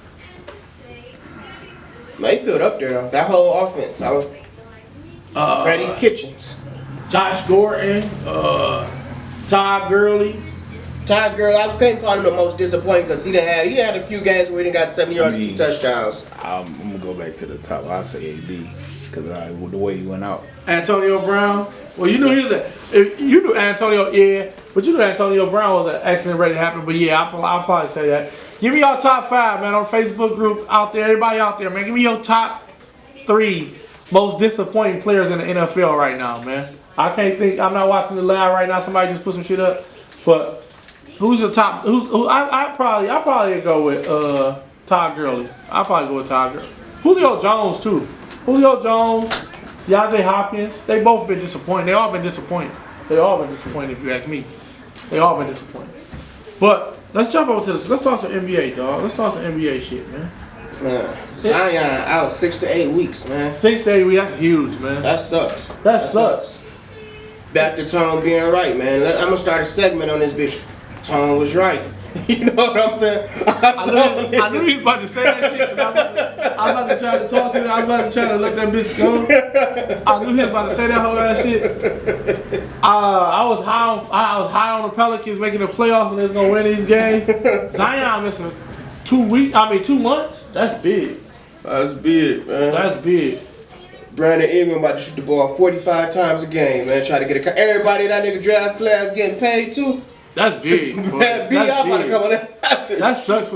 Mayfield up there though. That whole offense. Freddie Kitchens, Josh Gordon, Todd Gurley. Todd Gurley, I couldn't call him the most disappointing because he had a few games where he got 70 yards, 2 touchdowns. I'm gonna go back to the top. I say AD because the way he went out. Antonio Brown. Well, you knew you knew Antonio, yeah, but you knew Antonio Brown was an accident ready to happen. But yeah, I'll probably say that. Give me your top 5, man, on Facebook group out there. Everybody out there, man. Give me your top 3 most disappointing players in the NFL right now, man. I can't think. I'm not watching the live right now. Somebody just put some shit up. But who's your top? I probably go with Todd Gurley. I'll probably go with Todd Gurley. Julio Jones too. Julio Jones, DeAndre Hopkins. They both been disappointed. They all been disappointed. If you ask me. They all been disappointed. But let's jump over to this. Let's talk some NBA, dog. Let's talk some NBA shit, man. Man, Zion out 6 to 8 weeks, man. 6 to 8 weeks. That's huge, man. That sucks. That sucks. Back to Tone being right, man. I'm gonna start a segment on this bitch. Tone was right. You know what I'm saying? I knew he was about to say that shit. I was about to try to talk to him. I was about to try to let that bitch go. I knew he was about to say that whole ass shit. I was high on the Pelicans making the playoffs and they was gonna win these games. Zion missing 2 months. That's big. That's big, man. That's big. Brandon Ingram about to shoot the ball 45 times a game, man. Try to get everybody in that nigga draft class getting paid too. That's big. Man, I'm about to come on that. That sucks,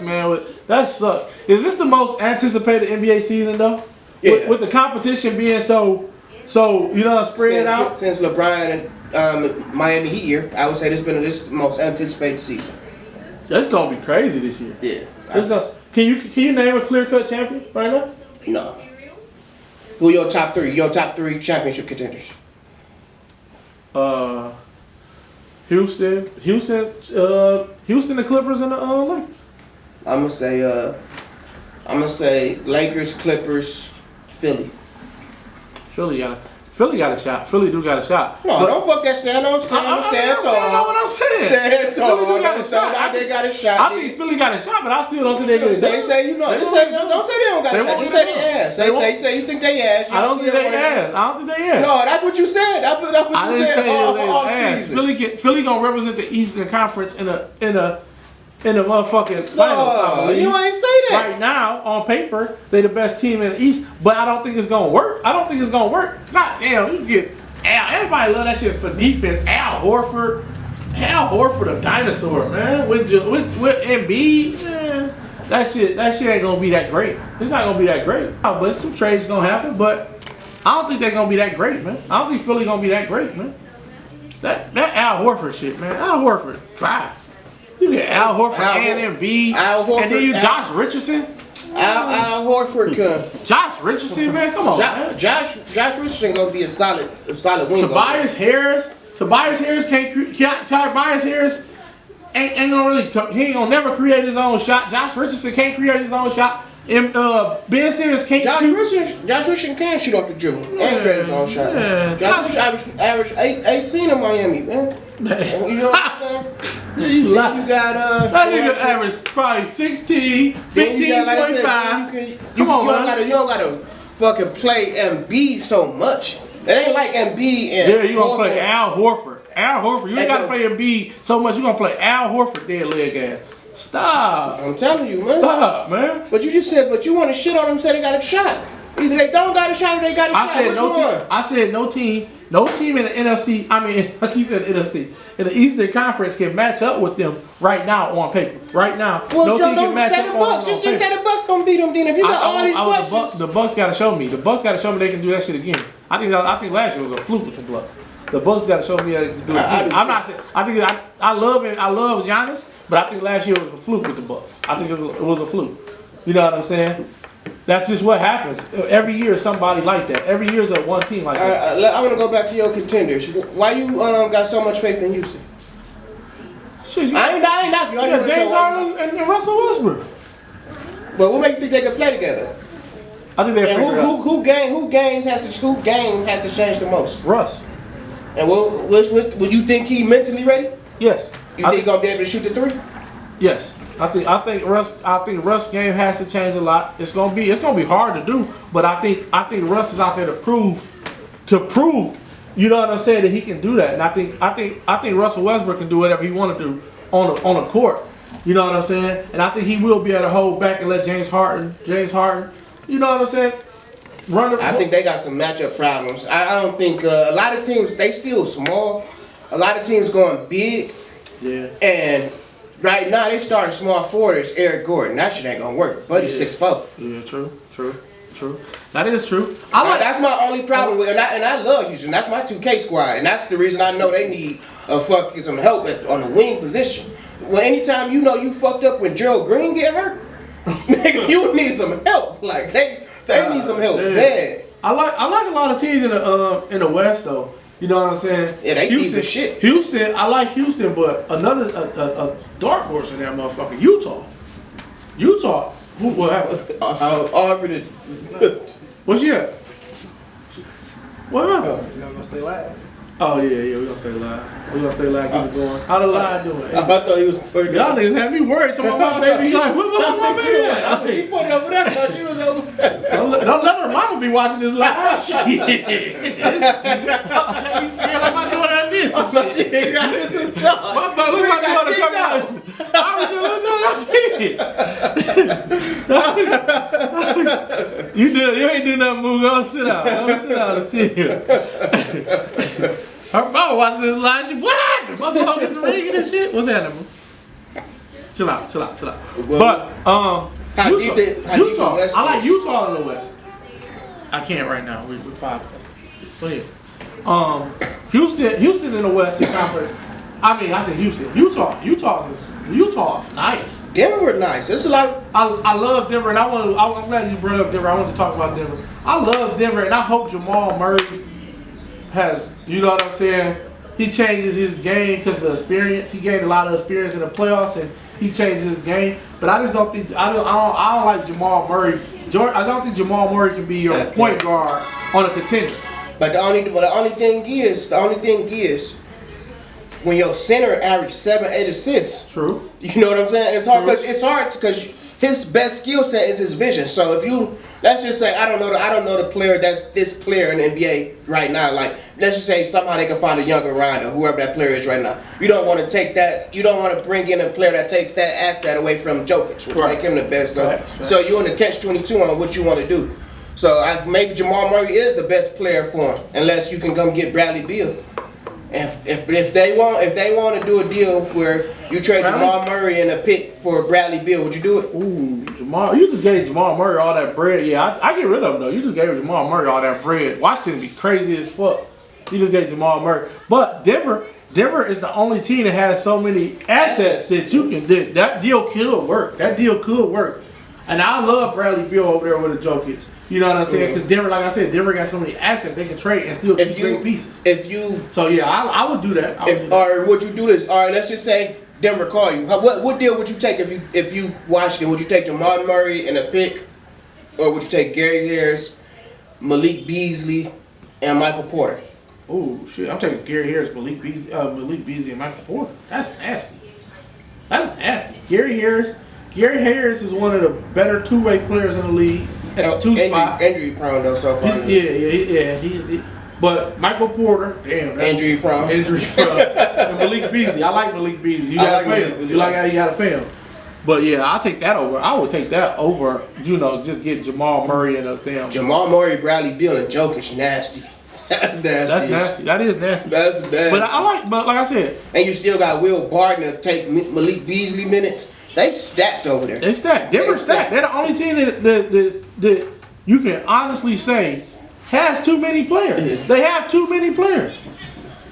man. That sucks. Is this the most anticipated NBA season though? Yeah. With the competition being so spread out. Since LeBron and Miami Heat year, I would say this the most anticipated season. That's gonna be crazy this year. Yeah. Can you name a clear-cut champion right now? No. Who your top three? Your top three championship contenders? Houston, the Clippers, and the Lakers. I'm gonna say Lakers, Clippers, Philly. Philly got a shot. Philly do got a shot. No, don't fuck that stand tall. Stand tall. What I'm saying. Stand tall. Philly do got a shot. They got a shot. I think Philly got a shot, but I still don't think they get a shot. Don't say they don't got a shot. Just say they ass. Say you think they ass. I don't think they ass. No, that's what you said. That's what you said all season. Philly gonna represent the Eastern Conference in the motherfucking finals. No, you ain't say that. Right now, on paper, they the best team in the East, but I don't think it's gonna work. God damn, you get Al. Everybody love that shit for defense. Al Horford, a dinosaur, man. With Embiid, man, that shit ain't gonna be that great. It's not gonna be that great. But some trades gonna happen, but I don't think they're gonna be that great, man. I don't think Philly gonna be that great, man. That Al Horford shit, man. Al Horford, drive. You get Al Horford and Embiid, and then you Josh Richardson. Al Horford, Josh Richardson, man, come on, man. Josh Richardson gonna be a solid wing. Tobias Harris ain't gonna really. He ain't gonna never create his own shot. Josh Richardson can't create his own shot. And Ben Simmons can't. Josh Richardson can shoot off the dribble and create his own shot. Yeah. Josh Richardson average 18 in Miami, man. You know what I'm saying? You lie. You got that nigga average probably 16, 15.5. Come on, man. You don't gotta fucking play Embiid so much. It ain't like Embiid and yeah, you gonna play Al Horford. You ain't gotta play Embiid so much. You gonna play Al Horford dead leg ass. Stop. I'm telling you, man. Stop, man. But you just said, but you want to shit on them. Say they got a shot. Either they don't got a shot or they got a shot. I said no team in the NFC. I mean, I keep saying NFC in the Eastern Conference can match up with them right now on paper. Right now, well, no team can match up on paper. Just say the Bucks gonna beat them. Then if you got all these questions, the Bucks gotta show me. The Bucks gotta show me they can do that shit again. I think last year was a fluke with the Bucks. The Bucks gotta show me that they can do it. I'm not saying. I love Giannis. But I think last year was a fluke with the Bucks. I think it was a fluke. You know what I'm saying? That's just what happens. Every year, somebody like that. Every year is a one team like that. I want to go back to your contenders. Why you got so much faith in Houston? Shit, I ain't knock you. James Harden and Russell Westbrook. But what makes you think they can play together? I think they're who game has to change the most? Russ. And would you think he mentally ready? Yes. You think he's gonna be able to shoot the three? Yes. I think Russ' game has to change a lot. It's gonna be hard to do, but I think Russ is out there to prove, you know what I'm saying, that he can do that. And I think Russell Westbrook can do whatever he want to do on the court. You know what I'm saying? And I think he will be able to hold back and let James Harden, you know what I'm saying, I think they got some matchup problems. I don't think a lot of teams, they still small. A lot of teams going big. Yeah. And right now they starting small forward as Eric Gordon. That shit ain't gonna work. But he's 6'4". Yeah, true. That is true. That's my only problem with it. And I love Houston. That's my 2K squad. And that's the reason I know they need some help on the wing position. Well, anytime you know you fucked up when Gerald Green get hurt, Nigga, you need some help. Like they need some help bad. I like a lot of teams in the West though. You know what I'm saying? Yeah, they need the shit. Houston, I like Houston, but another a dark horse in that motherfucker. Utah. What happened? Auburn. What's she at? What happened? Y'all gonna stay live? Oh yeah, we gonna say live. We gonna say live. Keep it going. How the live doing? I thought he was. Y'all niggas had me worried. Told my baby, like, what my baby at? He put it over there. I thought she was over there. Don't let her mama be watching this live. Shit. You scared like my daughter had this. I thought she got this is done. My daughter look like my daughter coming out. I was doing you ain't do nothing, Moo. Go sit down. Go sit down and chill. Her mama watching this live. She, what happened? My phone get the ring and this shit. What's happening, Moo? Chill out. But Utah. I like Utah in the West. I can't right now. We're podcasting. Go ahead. Houston in the Western Conference. I mean, I said Houston. Utah is nice. Denver nice. There's a lot of, I love Denver, and I'm glad you brought up Denver. I want to talk about Denver. I love Denver, and I hope Jamal Murray has, you know what I'm saying? He changes his game because of the experience. He gained a lot of experience in the playoffs, and he changes his game. But I just don't think I don't like Jamal Murray. I don't think Jamal Murray can be your point guard on a contender. but the only thing is when your center average 7-8 assists. True. You know what I'm saying? It's hard because his best skill set is his vision. So if you, let's just say I don't know the player that's this player in the NBA right now. Like let's just say somehow they can find a younger Rondo, whoever that player is right now. You don't want to take that. You don't want to bring in a player that takes that asset away from Jokic, which make him the best. So you're in the catch-22 on what you want to do. So maybe Jamal Murray is the best player for him, unless you can come get Bradley Beal. If they want to do a deal where you trade Jamal Murray and a pick for Bradley Beal, would you do it? Ooh, Jamal! You just gave Jamal Murray all that bread. Yeah, I get rid of him though. You just gave Jamal Murray all that bread. Washington be crazy as fuck. You just gave Jamal Murray, but Denver is the only team that has so many assets that you can do. That deal could work. And I love Bradley Beal over there with the Jokic. You know what I'm saying? Because Denver, like I said, Denver got so many assets they can trade and still keep great pieces. So yeah, I would do that. Or would you do this? All right, let's just say Denver call you. What deal would you take if you Washington? Would you take Jamal Murray and a pick, or would you take Gary Harris, Malik Beasley, and Michael Porter? Oh shit! I'm taking Gary Harris, Malik Beasley, and Michael Porter. That's nasty. Gary Harris is one of the better two-way players in the league. At the spot. Injury prone though so far. But Michael Porter, damn. Injury prone. And Malik Beasley. I like Malik Beasley. You gotta pay him. You like how you gotta pay him. But yeah, I'll take that over. I would take that over, just get Jamal Murray and a damn. Jamal Murray, Bradley Beal, and Jokic nasty. That's nasty. That is nasty. That's nasty. But like I said. And you still got Will Barton to take Malik Beasley minutes. They stacked over there. They stacked. Denver stacked. They're the only team that you can honestly say has too many players. They have too many players.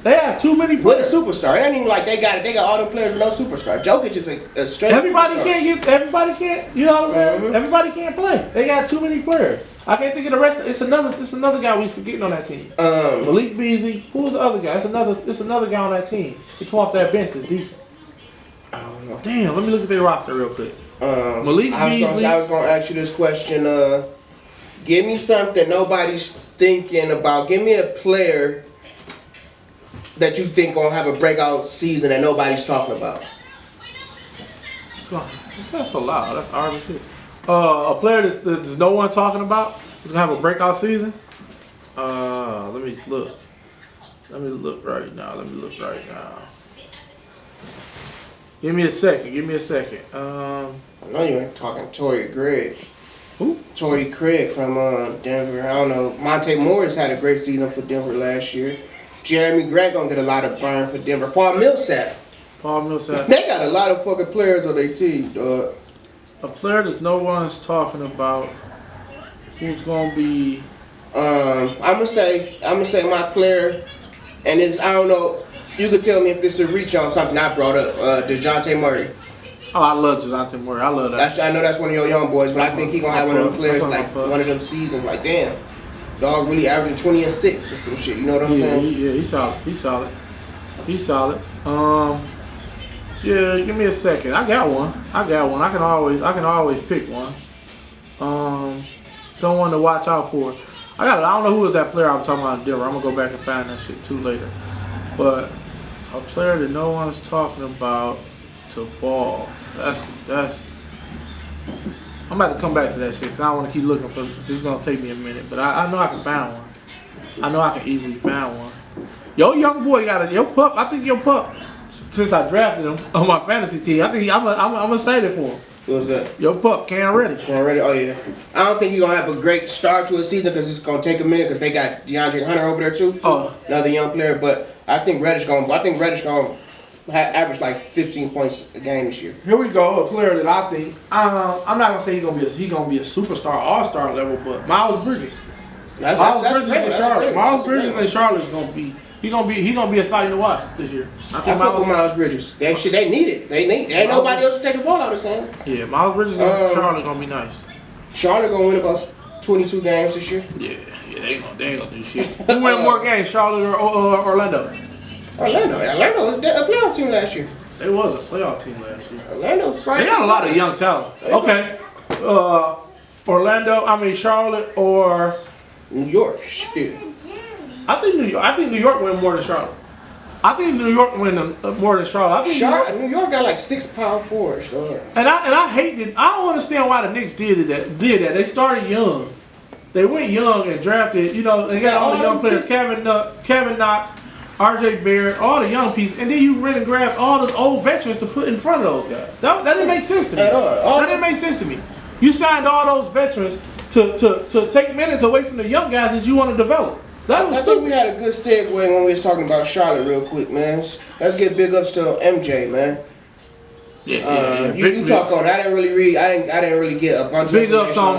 With a superstar. It ain't even like they got all them players with no superstar. Jokic is a straight Everybody superstar. Everybody can't, you know what I'm saying? Everybody can't play. They got too many players. I can't think of the rest. It's another guy we forgetting on that team. Malik Beasley. Who was the other guy? It's another guy on that team. He come off that bench is decent. I don't know. Damn, let me look at their roster real quick. Malik Beasley. I was gonna ask you this question. Give me something nobody's thinking about. Give me a player that you think gonna have a breakout season that nobody's talking about. That's so loud. That's our shit. A player that no one talking about is gonna have a breakout season. Let me look. Let me look right now. Give me a second. I know you ain't talking Torrey Craig. Who? Torrey Craig from Denver. I don't know. Monte Morris had a great season for Denver last year. Jeremy Grant gonna get a lot of burn for Denver. Paul Millsap. They got a lot of fucking players on their team, dog. A player that no one's talking about. Who's gonna be? I'm gonna say my player, and I don't know. You could tell me if this is a reach on something I brought up. DeJounte Murray. Oh, I love DeJounte Murray. I love that. I know that's one of your young boys, but I think he gonna have one of them players like one of them seasons. Like damn, dog really averaging 20 and 6 or some shit. You know what I'm saying? Yeah, he's solid. He's solid. Yeah, give me a second. I got one. I can always pick one. Someone to watch out for. I don't know who was that player I was talking about in Denver. I'm gonna go back and find that shit too later. But a player that no one's talking about to ball. That's. I'm about to come back to that shit because I don't want to keep looking for. This is gonna take me a minute, but I know I can find one. I know I can easily find one. Your young boy your pup. I think your pup. Since I drafted him on my fantasy team, I think I'm excited for him. Who's that? Your pup, Cam Reddish. Cam Reddish, oh yeah. I don't think he's gonna have a great start to a season because it's gonna take a minute because they got DeAndre Hunter over there too. Another young player. But I think Reddish gonna average like 15 points a game this year. Here we go, a player that I think I'm not gonna say he's gonna be a superstar, all-star level, but Miles Bridges. Miles Bridges in Charlotte is gonna be. He gonna be exciting to watch this year. I fuck with Miles Bridges. They need it. Ain't nobody else to take the ball out of him. Yeah, Miles Bridges in Charlotte gonna be nice. Charlotte gonna win about 22 games this year. Yeah, they ain't gonna do shit. Who win more games, Charlotte or Orlando? Orlando was a playoff team last year. They was a playoff team last year. Orlando, right? They got a lot of young talent. Okay, Charlotte or New York. Shit. I think New York win more than Charlotte. I think New York win more than Charlotte. New York got like 6 power forwards. And I hate it. I don't understand why the Knicks did that. They started young. They went young and drafted. You know, they got all the young players: Kevin Knox, R.J. Barrett, all the young pieces, and then you went and grabbed all those old veterans to put in front of those guys. That didn't make sense to me. That didn't make sense to me. You signed all those veterans to take minutes away from the young guys that you want to develop. I think we had a good segue when we was talking about Charlotte real quick, man. Let's get big ups to MJ, man. You talk on. I didn't really read. I didn't really get a bunch of big ups on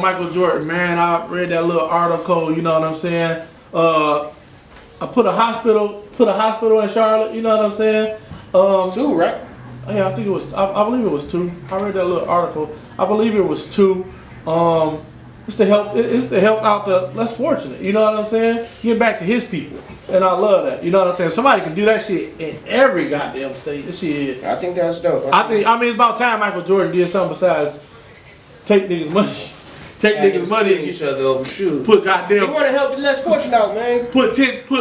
Michael Jordan, man. I read that little article. You know what I'm saying? I put a hospital in Charlotte. You know what I'm saying? 2, right? Yeah, I think it was. I believe it was 2. I read that little article. I believe it was 2. It's to help out the less fortunate. You know what I'm saying? Get back to his people, and I love that. You know what I'm saying? Somebody can do that shit in every goddamn state. This shit. I think that's dope. It's about time Michael Jordan did something besides take niggas' money. Take niggas' money and each other over shoes. Put goddamn. You want to help the less fortunate out, man. Put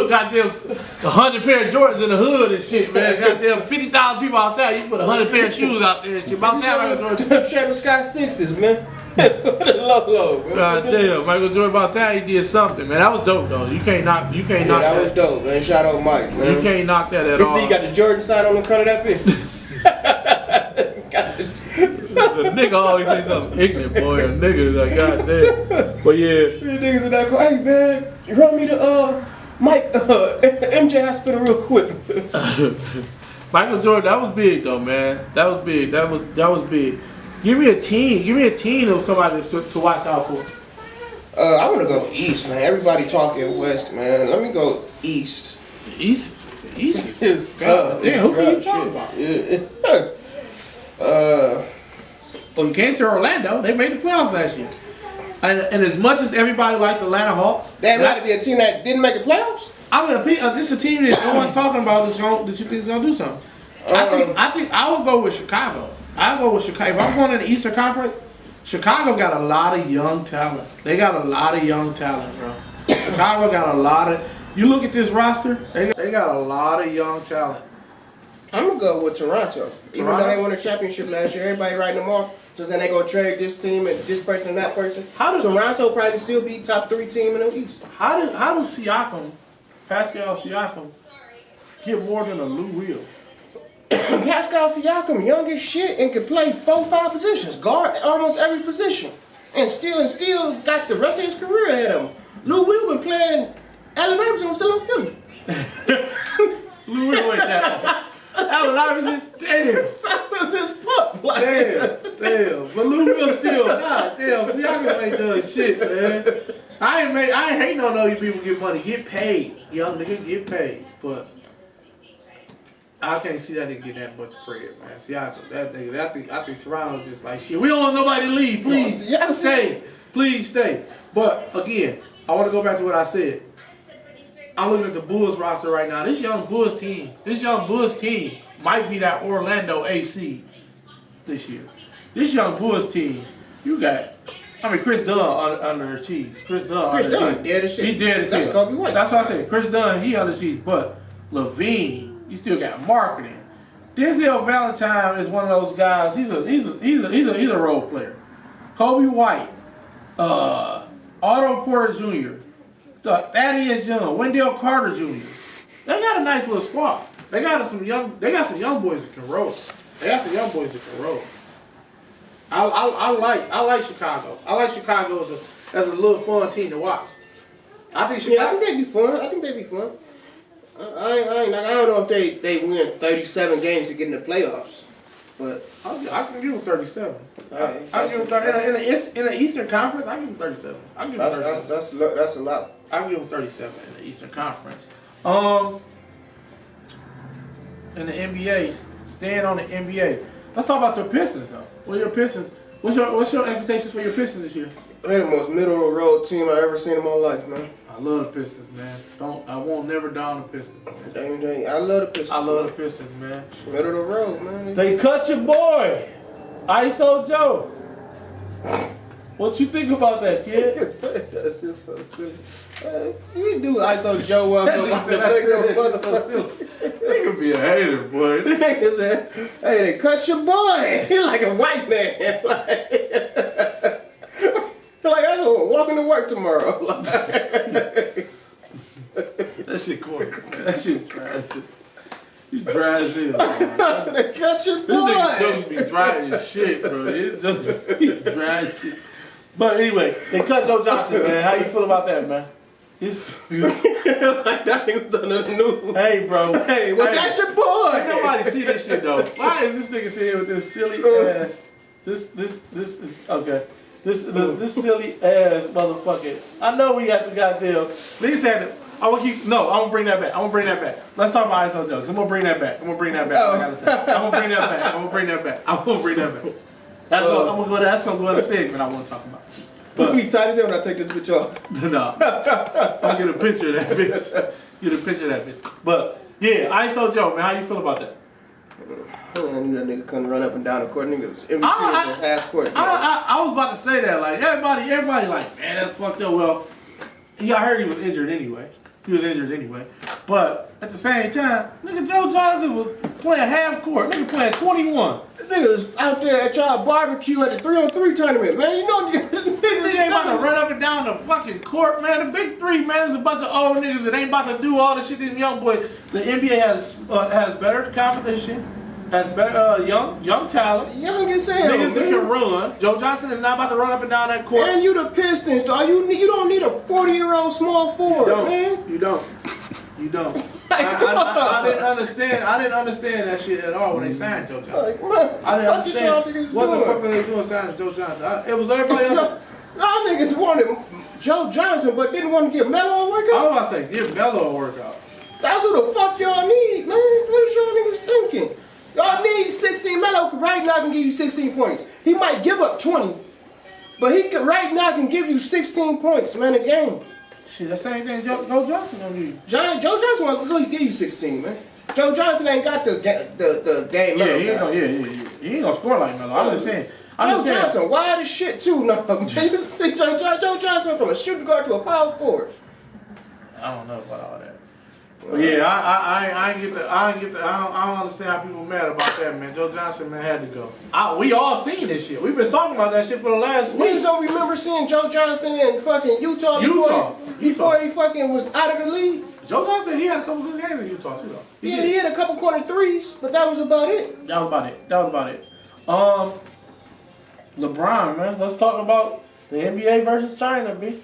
goddamn 100 pair of Jordans in the hood and shit, man. Goddamn 50,000 people outside. You put 100 pair of shoes out there and shit. About time Michael Jordan. Travis Scott 6s, man. The logo, man. God damn, Michael Jordan, about time he did something, man. That was dope though. You can't knock that. That was dope, man. Shout out Mike, man. You can't knock that at all. You got the Jordan sign on the front of that bitch. The nigga always say something ignorant, boy. A nigga like, goddamn. But yeah. The niggas in that car, hey man, run me to Mike MJ Hospital real quick. Michael Jordan, that was big though, man. That was big. That was big. Give me a team of somebody to watch out for. I want to go East, man. Everybody talking West, man. Let me go East. East is tough. Damn, who are you talking about? Well, you can't say Orlando. They made the playoffs last year. And as much as everybody liked the Atlanta Hawks, there might be a team that didn't make the playoffs. This is a team that no one's talking about that you think is gonna do something. I think I would go with Chicago. I'll go with Chicago. If I'm going in the Eastern Conference, Chicago got a lot of young talent. They got a lot of young talent, bro. Chicago got a lot of. You look at this roster, they got a lot of young talent. I'm gonna go with Toronto. Even though they won a championship last year, everybody writing them off. So then they gonna trade this team and this person and that person. Toronto probably still be top 3 team in the East? How did Pascal Siakam, get more than a Lou Will? Pascal Siakam, young as shit, and can play 4-5 positions, guard almost every position, and still got the rest of his career ahead of him. Lou Will been playing. Allen Iverson was still on Philly. Lou Will ain't that. Allen Iverson, damn. That was his pup. Damn. But Lou Will still, god damn. Siakam ain't done shit, man. I ain't hating on those people get money. Get paid, young nigga. Get paid, but. I can't see that nigga get that much bread, man. Siakam, that nigga, I think Toronto just like shit. We don't want nobody to leave. Please stay. Please stay. But again, I want to go back to what I said. I'm looking at the Bulls roster right now. This young Bulls team might be that Orlando AC this year. This young Bulls team, you got. Chris Dunn under the cheese. Chris Dunn dead as shit. He dead as shit. That's Kobe White. That's what I said. Chris Dunn, he under the cheese. But Levine, you still got marketing. Denzel Valentine is one of those guys. He's a role player. Kobe White, Otto Porter Jr., Thaddeus Young, Wendell Carter Jr. They got a nice little squad. They got some young boys that can roll. I like Chicago. I like Chicago as a little fun team to watch. I think they'd be fun. I don't know if they win 37 games to get in the playoffs, but I can give them 37. I give them in the Eastern Conference. I give them 37. I give them 37. That's a lot. I give them 37 in the Eastern Conference. In the NBA, staying on the NBA. Let's talk about your Pistons though. What are your Pistons? What's your expectations for your Pistons this year? They're the most middle of the road team I've ever seen in my life, man. I love the Pistons, man. I won't never down the Pistons. Man. I love the Pistons. I love the Pistons, man. Middle of the road, man. They cut your boy, ISO Joe. What you think about that, kid? That's just so silly. You do ISO Joe up like the big motherfucker. They could be a hater, boy. Nigga said, hey, they cut your boy. He like a white man. Like I'm gonna walk into work tomorrow. That shit corny. That shit dry. You dry as hell. They cut your boy. This nigga just be dry as shit, bro. He dry as shit. But anyway, they cut Joe Johnson, man. How you feel about that, man? Like that nigga was on the news. Hey, bro. Hey, that's your boy? Ain't nobody see this shit though. Why is this nigga sitting here with this silly ass? This okay. This silly ass motherfucker. I know we got the goddamn. Nigga said I'm gonna bring that back. Let's talk about ISO jokes. I'm gonna bring that back. Oh. I gotta say. I'm gonna bring that back. I'm gonna go. That's some other segment I want to talk about. But be tight as hell when I take this bitch off. No. I'll get a picture of that bitch. But yeah, ISO Joe, man, how you feel about that? I knew that nigga couldn't run up and down the court. Nigga was half court. I was about to say that. Like everybody like, man, that's fucked up. Well, I heard he was injured anyway. But at the same time, nigga Joe Johnson was playing half court. Nigga playing 21. Nigga was out there at y'all barbecue at the 3-on-3 tournament, man. You know niggas ain't about to run up and down the fucking court, man. The big three, man, is a bunch of old niggas that ain't about to do all the shit these young boys. The NBA has better competition, has better young talent. Young as hell, niggas that man. can run. Joe Johnson is not about to run up and down that court. And you the Pistons, dog. You don't need a 40-year-old small forward, man. You don't. I didn't understand that shit at all when they signed Joe Johnson. Like, what? I didn't understand what the fuck doing? were they doing signing Joe Johnson. It was everybody else. Y'all niggas wanted Joe Johnson, but didn't want to give Melo a workout. I was about to say, give Melo a workout. That's what the fuck y'all need, man. What is y'all niggas thinking? Y'all need 16. Melo right now can give you 16 points. He might give up 20, but he could right now can give you 16 points, man, a game. Shit, the same thing Joe Johnson gonna do. Joe Johnson will give you 16, man. Joe Johnson ain't got the game. Yeah, he ain't gonna score like Melo. I'm just saying. Joe Johnson, wide as shit too. No, you see Joe Johnson went from a shooting guard to a power forward. I don't know about all that. But yeah, I don't understand how people mad about that, man. Joe Johnson, man, had to go. We all seen this shit. We've been talking about that shit for the last week. Niggas don't remember seeing Joe Johnson in fucking Utah before he fucking was out of the league. Joe Johnson, he had a couple good games in Utah too, though. He had a couple corner threes, but that was about it. That was about it. LeBron, man. Let's talk about the NBA versus China, B.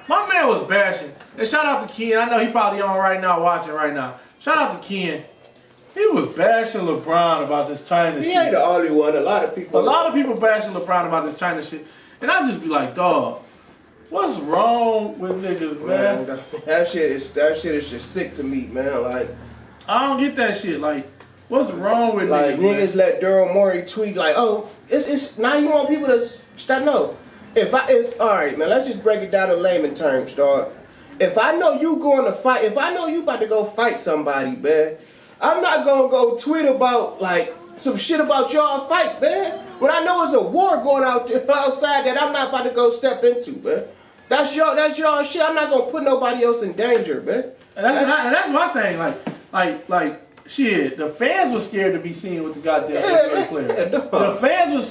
My man was bashing. And shout out to Ken. I know he probably on right now, watching right now. Shout out to Ken. He was bashing LeBron about this China shit. He ain't the only one. A lot of people bashing LeBron about this China shit. And I just be like, dog, what's wrong with niggas, man? That shit is just sick to me, man. Like, I don't get that shit. Like, what's wrong with like niggas? Niggas let Daryl Morey tweet like, oh, it's now you want people to start no. It's all right, man. Let's just break it down in layman terms, dog. If I know you going to fight, if I know you about to go fight somebody, man, I'm not gonna go tweet about like some shit about y'all fight, man. When I know it's a war going out there outside that I'm not about to go step into, man. That's y'all shit. I'm not gonna put nobody else in danger, man. And that's my thing. Like, shit. The fans were scared to be seen with the goddamn NBA players. The fans were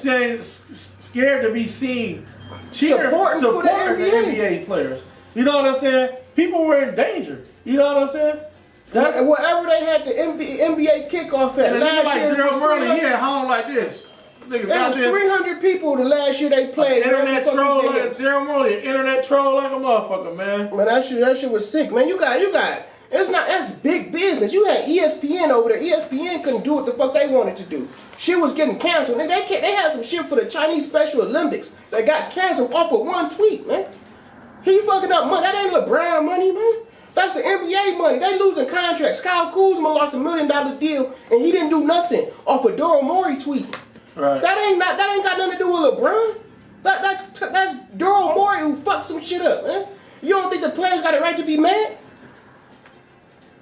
scared to be seen supporting the NBA players. You know what I'm saying? People were in danger. You know what I'm saying? Wherever they had the NBA kickoff at last year, Daryl Morey, he at home like this. There was 300 people the last year they played. Internet troll like Daryl Morey. Internet troll like a motherfucker, man. Man, that shit was sick, man. You got. That's big business. You had ESPN over there. ESPN couldn't do what the fuck they wanted to do. Shit was getting canceled. They had some shit for the Chinese Special Olympics that got canceled off of one tweet, man. He fucking up money. That ain't LeBron money, man. That's the NBA money. They losing contracts. Kyle Kuzma lost $1 million deal and he didn't do nothing off a Daryl Morey tweet. Right. That ain't got nothing to do with LeBron. That's Daryl Morey who fucked some shit up, man. You don't think the players got a right to be mad?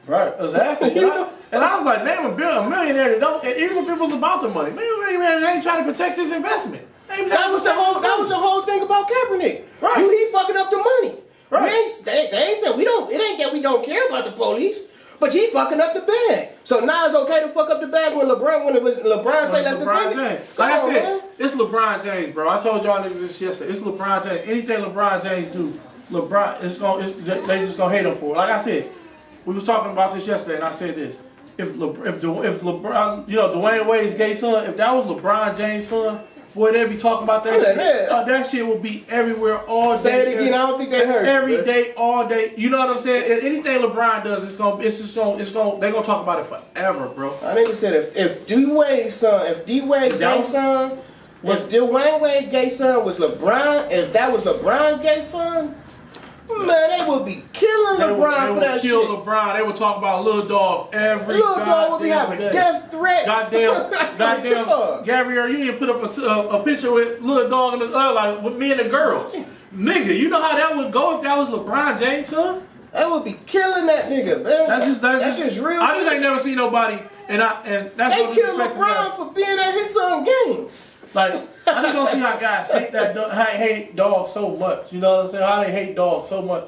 Right, exactly. And I was like, name a millionaire that don't, even if it was about the money, maybe they ain't trying to protect this investment. That was the whole thing about Kaepernick. Right. He fucking up the money. Right. They ain't said it ain't that we don't care about the police, but he fucking up the bag. So now it's okay to fuck up the bag when LeBron say that's the LeBron James. Like I said, it's LeBron James, bro. I told y'all niggas this yesterday. It's LeBron James. Anything LeBron James do, they just gonna hate him for it. Like I said, we was talking about this yesterday, and I said this: if LeBron, Dwayne Wade's gay son, if that was LeBron James' son, boy, they'd be talking about that shit. That shit will be everywhere all day. Say it again. I don't think they heard every day, all day. You know what I'm saying? Anything LeBron does, they're gonna talk about it forever, bro. I think he said if D-Wade's son, if D-Wade gay son, if Dwayne Wade gay son was LeBron, if that was LeBron gay son. Man, they would be killing LeBron for that shit. They would kill LeBron. They would talk about Lil Dog every Lil Dog would be having death threats. Goddamn, Gabrielle Union put up a picture with Lil Dog and like with me and the girls. Nigga, you know how that would go if that was LeBron James' son? They would be killing that nigga, man. That's just real. I just ain't never seen nobody, and that's they killed LeBron for being at his son games. Like, I just don't see how guys hate dogs so much. You know what I'm saying? How they hate dogs so much.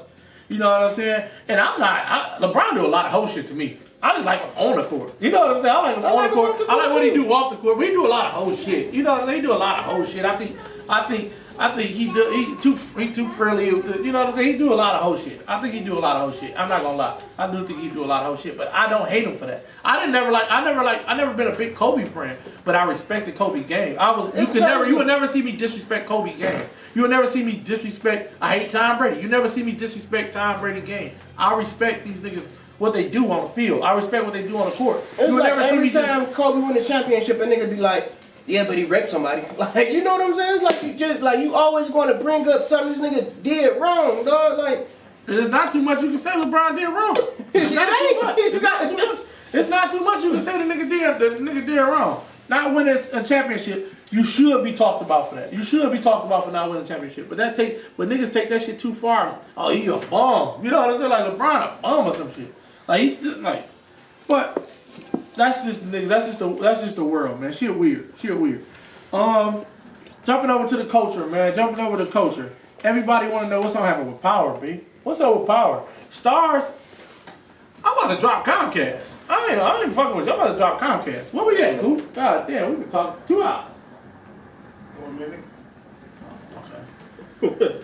You know what I'm saying? And LeBron do a lot of whole shit to me. I just like him on the court. You know what I'm saying? I like him on the court. I like what he do off the court. We do a lot of whole shit. You know, they do a lot of whole shit. I think he too friendly. You know what I'm saying? He do a lot of whole shit. I think he do a lot of whole shit. I'm not gonna lie. I do think he do a lot of whole shit, but I don't hate him for that. I never been a big Kobe friend, but I respected Kobe game. You would never see me disrespect Kobe game. You would never see me disrespect. I hate Tom Brady. You never see me disrespect Tom Brady game. I respect these niggas. What they do on the field. I respect what they do on the court. It's like every time Kobe win the championship, a nigga be like, yeah, but he raped somebody. Like, you know what I'm saying? It's like you always going to bring up something this nigga did wrong, dog. Like, there's not too much you can say LeBron did wrong. It's not too much you can say the nigga did wrong. Not when it's a championship, you should be talked about for that. You should be talked about for not winning a championship. But niggas take that shit too far. Oh, he a bum. You know what I'm saying? Like LeBron a bum or some shit. Like he's just like, but that's just the world, man. Shit weird. Jumping over to the culture, man. Everybody want to know what's gonna happen with Power, B. What's up with Power? Stars. I'm about to drop Comcast. I ain't fucking with you. I'm about to drop Comcast. Where we at, Coop? God damn, we've been talking 2 hours. 1 minute. Okay.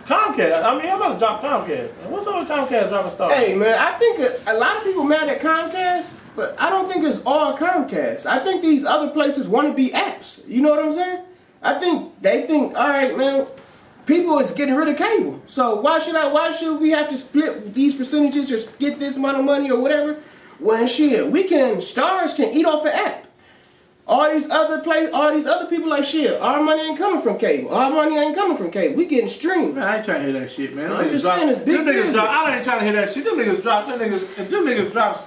Comcast. I'm about to drop Comcast. What's up with Comcast dropping Stars? Hey, man, I think a lot of people mad at Comcast, but I don't think it's all Comcast. I think these other places want to be apps. You know what I'm saying? They think, all right, man, people is getting rid of cable. So why should we have to split these percentages or get this amount of money or whatever? When Stars can eat off an app. All these other people like shit. Our money ain't coming from cable. Our money ain't coming from cable. We getting streamed. Man, I ain't trying to hear that shit, man. I'm just saying it's big business. I ain't trying to hear that shit. Them niggas drop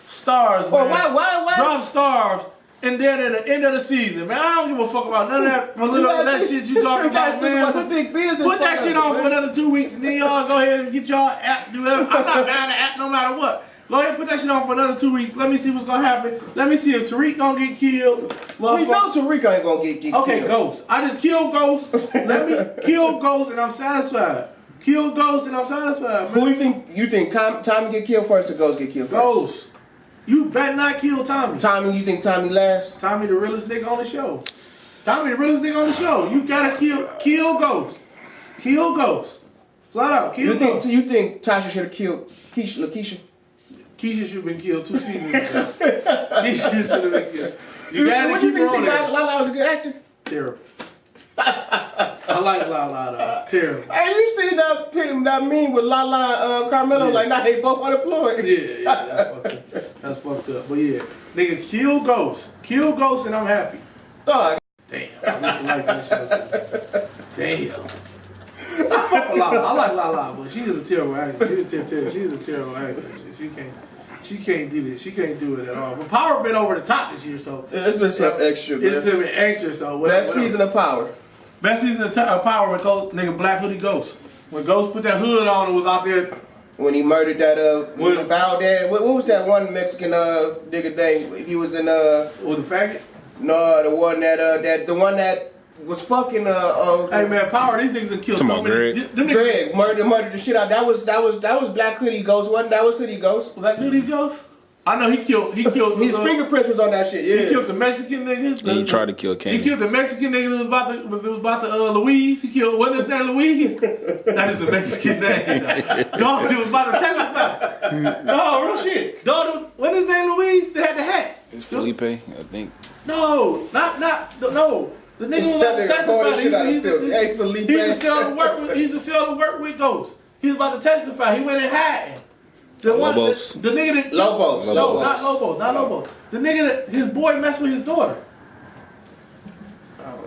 stars, man. Why? Drop stars. And then at the end of the season, man, I don't give a fuck about none of that shit you talking about, man. Put big business. Put that shit on for another 2 weeks, and then y'all go ahead and get y'all app. Do whatever. I'm not buying the app no matter what. Go ahead and put that shit on for another 2 weeks. Let me see what's gonna happen. Let me see if Tariq gonna get killed. We know Tariq ain't gonna get killed. Okay, Ghost. I just killed Ghost. Let me kill Ghost, and I'm satisfied. Kill Ghost, and I'm satisfied. Who you think Tommy get killed first or Ghost get killed first? Ghost. You better not kill Tommy. You think Tommy last? Tommy the realest nigga on the show. Tommy the realest nigga on the show. You gotta kill Ghost. Kill Ghost. Flat out, kill Ghost. You think Tasha should have killed Lakeisha? Keisha should have been killed 2 seasons ago. Keisha should have been killed. You gotta keep her on there. Lala was a good actor? Terrible. I like Lala though. Terrible. Hey, you see that meme with Lala and Carmelo? Yeah. Like, now they both unemployed. Yeah, that's fucked up. But yeah, nigga, kill Ghost. Kill Ghost and I'm happy. Dog. Damn, I really like that show. Damn. I fuck with Lala. I like Lala, but she is a terrible actor. She's a terrible actor. She can't do this. She can't do it at all. But Power been over the top this year, so It's been some extra, man. it's been extra. So Best season of Power. Best season of Power with Ghost, nigga, Black Hoodie Ghost. When Ghost put that hood on and was out there. When he murdered that Valdez. What was that one Mexican nigga name? He was in With the faggot? No, the one that was fucking Hey man, Power, these niggas have killed so many. Greg murdered the shit out. That was Black Hoodie Ghost, wasn't that? Was Hoodie Ghost? Was that Hoodie Ghost? I know he killed his fingerprints was on that shit, yeah. He killed the Mexican nigga. Yeah, he tried to kill Kane. He killed the Mexican nigga that was about to Louise. He killed, wasn't his name Louise? That's just a Mexican name. Dog, he was about to testify. No, real shit. Dog, wasn't his name Louise? They had the hat. It's Felipe, I think. No, no. The nigga was about to testify. Hey, Felipe. He used to sell the work with Ghost. He was about to testify. He went in hiding. Lobos. The nigga that Lobos. No, not Lobos. The nigga that his boy messed with his daughter.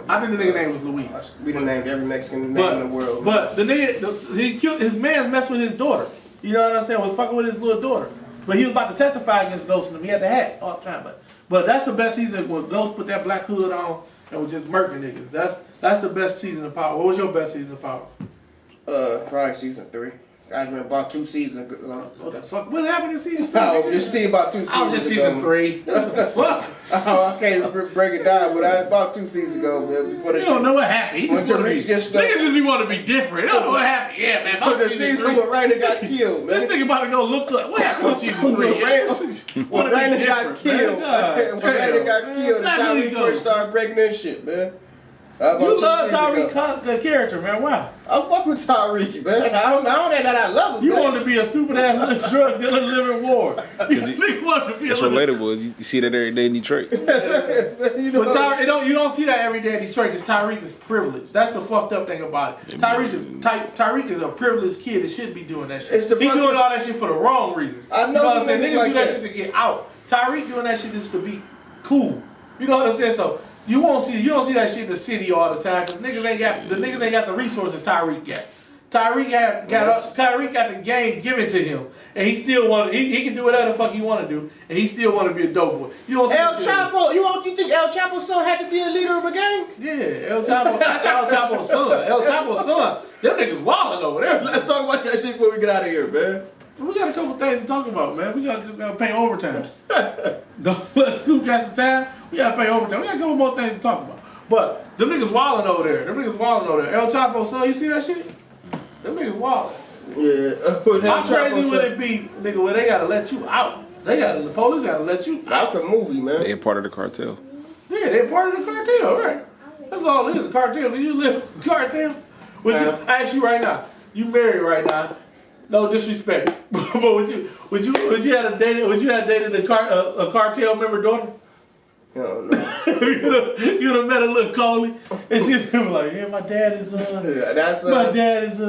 I think the nigga name was Luis. We done named every Mexican name in the world. But the nigga, he killed his man, messed with his daughter. You know what I'm saying? Was fucking with his little daughter. But he was about to testify against Ghost and him. He had the hat all the time. But that's the best season when Ghost put that black hood on and was just murking niggas. That's the best season of Power. What was your best season of Power? Probably season 3. I just been about 2 seasons ago. What the fuck? What happened in season 3? I was just seeing about 2 seasons ago. I was just season 3. What the fuck? I can't break it down, but about 2 seasons ago, man. Before the you don't know what happened. He just niggas just be wanting to be different. They don't know what happened. Yeah, man. But the season when Rainer got killed, man. This nigga about to go look up. What happened in season 3? When Rainer got killed. When Rainer got killed, the time we first started breaking this shit, man. You love Tyreek, the character, man. Why? I fuck with Tyreek, man. I don't know that I love him. You wanted to be a stupid ass little drug dealer living in war. That's relatable. You see that every day in Detroit. You don't see that every day in Detroit because Tyreek is privileged. That's the fucked up thing about it. Tyreek is a privileged kid that shouldn't be doing that shit. He doing all that shit for the wrong reasons. I know what I'm saying? Niggas Niggas like do that shit to get out. Tyreek doing that shit just to be cool. You know what I'm saying? So you don't see that shit in the city all the time because niggas ain't got the resources Tyreek got. Tyreek got the game given to him, and he still he can do whatever the fuck he want to do, and he still want to be a dope boy. You don't see El Chapo. You think El Chapo's son had to be a leader of a gang? Yeah, El Chapo's son. El Chapo's son. Them niggas wildin' over there. Let's talk about that shit before we get out of here, man. We got a couple things to talk about, man. We just gotta pay overtime. Let Scoop got some time. We gotta pay overtime. We got a couple more things to talk about. But them niggas wildin' over there. El Chapo's son, you see that shit? Them niggas wildin'. Yeah. How crazy would it be, nigga, where they gotta let you out? The police gotta let you out. That's a movie, man. They're part of the cartel. Yeah, they're part of the cartel, right? That's all it is, a cartel. Do you live in a cartel? I ask you right now, you married right now. No disrespect, but would you have dated a cartel member daughter? Hell no. You'd have met a little Coley, and she'd be like, "Yeah, my dad is my dad is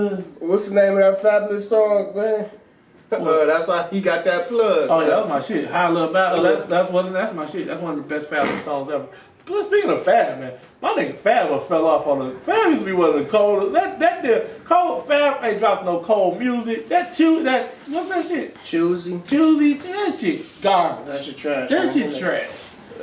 What's the name of that fabulous song, man? That's why he got that plug. Oh yeah, that was my shit. High Love Battle. That's my shit. That's one of the best Fab songs ever. But speaking of Fab, man, my nigga Fab fell off on the. Fab used to be one of the coldest. That cold Fab ain't dropped no cold music. What's that shit? Choosy. That shit garbage. That shit trash. That shit trash.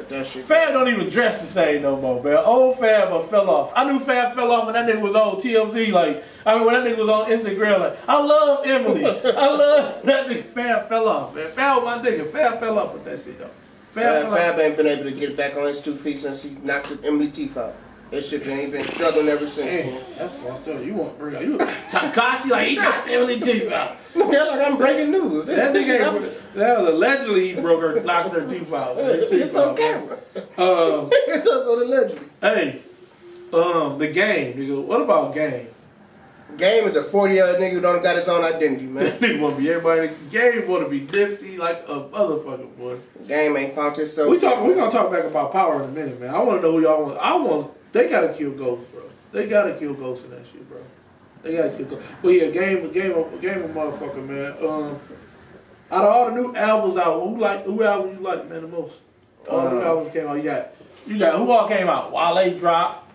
That shit. Fab don't even dress the same no more, man. Old Fab fell off. I knew Fab fell off when that nigga was on TMZ. When that nigga was on Instagram, I love Emily. I love that nigga. Fab fell off, man. Fab was my nigga. Fab fell off with that shit, though. Fab ain't been able to get back on his 2 feet since he knocked Emily teeth out. That shit ain't been struggling ever since. Man, that's fucked up. You want to bring out Takashi he knocked Emily teeth out. Yeah, I'm breaking news. That was allegedly he knocked her teeth out. It's on camera. It's on allegedly. Hey, the Game, nigga. What about Game? Game is a 40-year-old nigga who don't got his own identity, man. That nigga want to be everybody. Game want to be Nipsey like a motherfucker, boy. Game ain't found himself. We're gonna talk back about Power in a minute, man. I want to know who y'all want. They gotta kill Ghost, bro. They gotta kill Ghost in that shit, bro. They gotta kill Ghost. But yeah, game of motherfucker, man. Out of all the new albums out, who album you like, man, the most? All the new albums came out. You got who all came out? Wale dropped.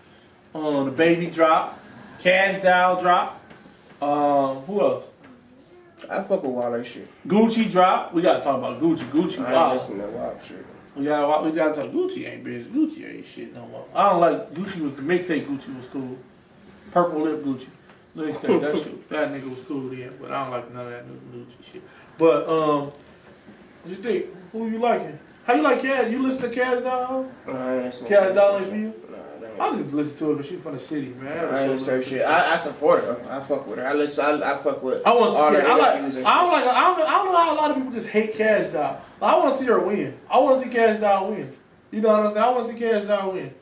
The Baby dropped. Cash Doll dropped. Who else? I fuck with Wale shit. Gucci dropped. We gotta talk about Gucci. Gucci, I wow. ain't listen to WAP shit. We gotta talk. Gucci ain't bitch. Gucci ain't shit no more. I don't like Gucci. Was the mixtape Gucci was cool. Purple Lip Gucci. Mixtape that shit. That nigga was cool then, but I don't like none of that new Gucci shit. But what you think? Who you liking? How you like Cash? You listen to Cash Doll? No, I ain't listen to Cash Doll ain't for you? No, I just listen to her because she's from the city, man. I ain't listen to shit. I support her. I fuck with her. I fuck with I want to all see her her. interviews and shit. I don't know how a lot of people just hate Cash Doll. I want to see her win. I want to see Cash Doll win. You know what I'm saying? I want to see Cash Doll win.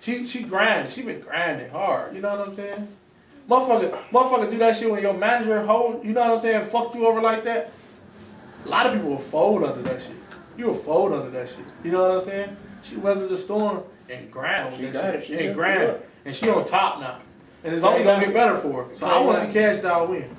She grinding. She been grinding hard. You know what I'm saying? Motherfucker do that shit when your manager hold, you know what I'm saying, fucked you over like that. A lot of people will fold under that shit. You will fold under that shit. You know what I'm saying? She weathered the storm and grind. She got it. And grind. And she on top now. And it's only gonna get better for her. So I want to see Cash Doll win.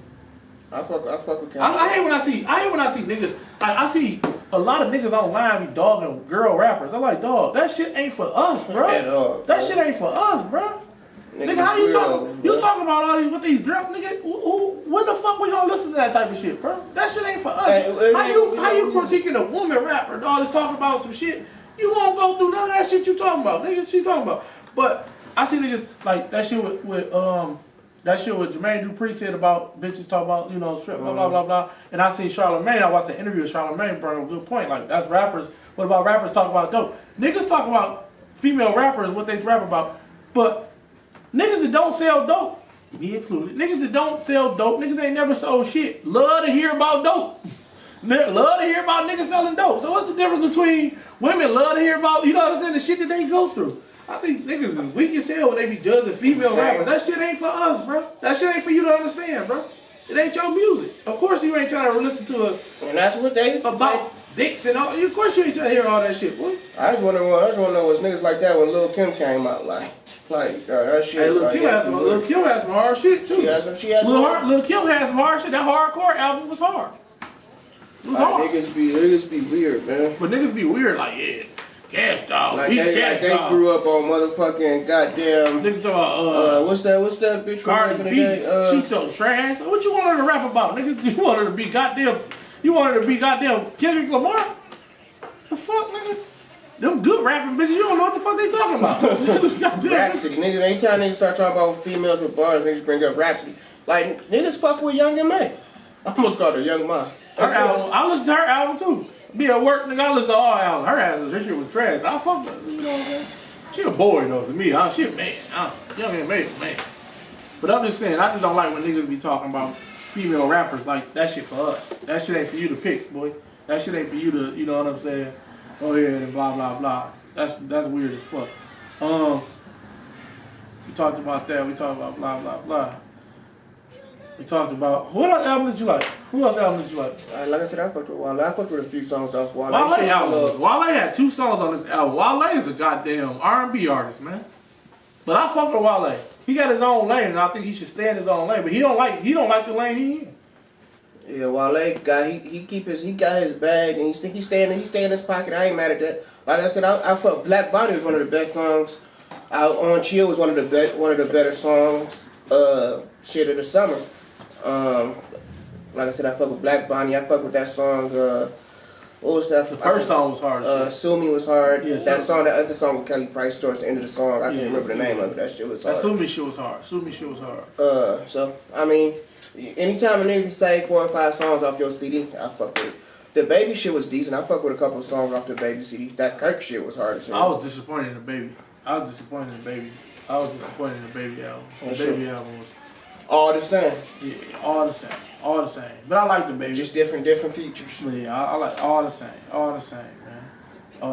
I fuck with Cash. I hate when I see niggas. I see a lot of niggas online be dogging girl rappers. I'm like, dog, that shit ain't for us, bro. At all, bro. That shit ain't for us, bro. Nigga, how you talking? You talking about all these with these girls, nigga? When the fuck we gonna listen to that type of shit, bro? That shit ain't for us. How you critiquing a woman rapper, dog? That's talking about some shit. You won't go through none of that shit you talking about, nigga. She talking about. But I see niggas like that shit with Jermaine Dupri said about bitches talk about, you know, strip, blah, blah, blah, blah. And I see Charlamagne, I watched the interview with Charlamagne, brought up a good point. Like, that's rappers. What about rappers talk about dope? Niggas talk about female rappers, what they rap about. But niggas that don't sell dope, me included, niggas that don't sell dope, niggas ain't never sold shit, love to hear about dope. Love to hear about niggas selling dope. So what's the difference between women love to hear about, you know what I'm saying, the shit that they go through? I think niggas is weak as hell when they be judging female rappers. That shit ain't for us, bro. That shit ain't for you to understand, bro. It ain't your music. Of course you ain't trying to listen to and that's what they about dicks and all. Of course you ain't trying to hear all that shit, boy. I just want to know was niggas like that when Lil Kim came out, like her shit. Hey, Lil Kim had some hard shit too. Lil Kim had some hard shit. That hardcore album was hard. It was hard. Niggas be weird, man. But niggas be weird, like, yeah. Cash Doll. Like they grew up on motherfucking goddamn. Nigga talking about what's that bitch from Cardi B? She's so trash. What you want her to rap about, nigga? You want her to be goddamn? You want her to be goddamn Kendrick Lamar? The fuck, nigga? Them good rapping bitches, you don't know what the fuck they talking about. Rhapsody, niggas. Anytime niggas start talking about females with bars, niggas bring up Rhapsody. Like niggas fuck with Young and May. I almost called her Young Ma. Her album, I listen to her album too. Be at work, nigga, I listen to all albums. Her ass, this shit was trash. I fuck with her, you know what I'm saying? She a boy though to me. She a man. Young and made man. But I'm just saying, I just don't like when niggas be talking about female rappers like that shit for us. That shit ain't for you to pick, boy. That shit ain't for you to, you know what I'm saying? Oh yeah, and blah blah blah. That's weird as fuck. We talked about that. We talked about blah blah blah. We talked about what other album did you like? Who else album did you like? Like I said, I fucked with Wale. I fucked with a few songs off Wale. Wale had 2 songs on this album. Wale is a goddamn R&B artist, man. But I fuck with Wale. He got his own lane, and I think he should stay in his own lane. But he don't like the lane he in. Yeah, Wale got he got his bag and he stay in his pocket. I ain't mad at that. Like I said, I felt Black Bonnie was one of the best songs. On Chill was one of the better songs. Shit of the summer. Like I said, I fuck with Black Bonnie. I fuck with that song. What was that? The first song was hard. Sue Me was hard. Yeah, that other song with Kelly Price towards the end of the song. I can't remember the name of it. That shit was hard. That Sue Me shit was hard. Sue Me shit was hard. So I mean, anytime a nigga say 4 or 5 songs off your CD, I fuck with it. The Baby shit was decent. I fuck with a couple of songs off the Baby CD. That Kirk shit was hard as hell. I was disappointed in the Baby. I was disappointed in the Baby album. The Baby album was all the same. Yeah, all the same. All the same. But I like the Baby. Just different features. But yeah, I like all the same, man.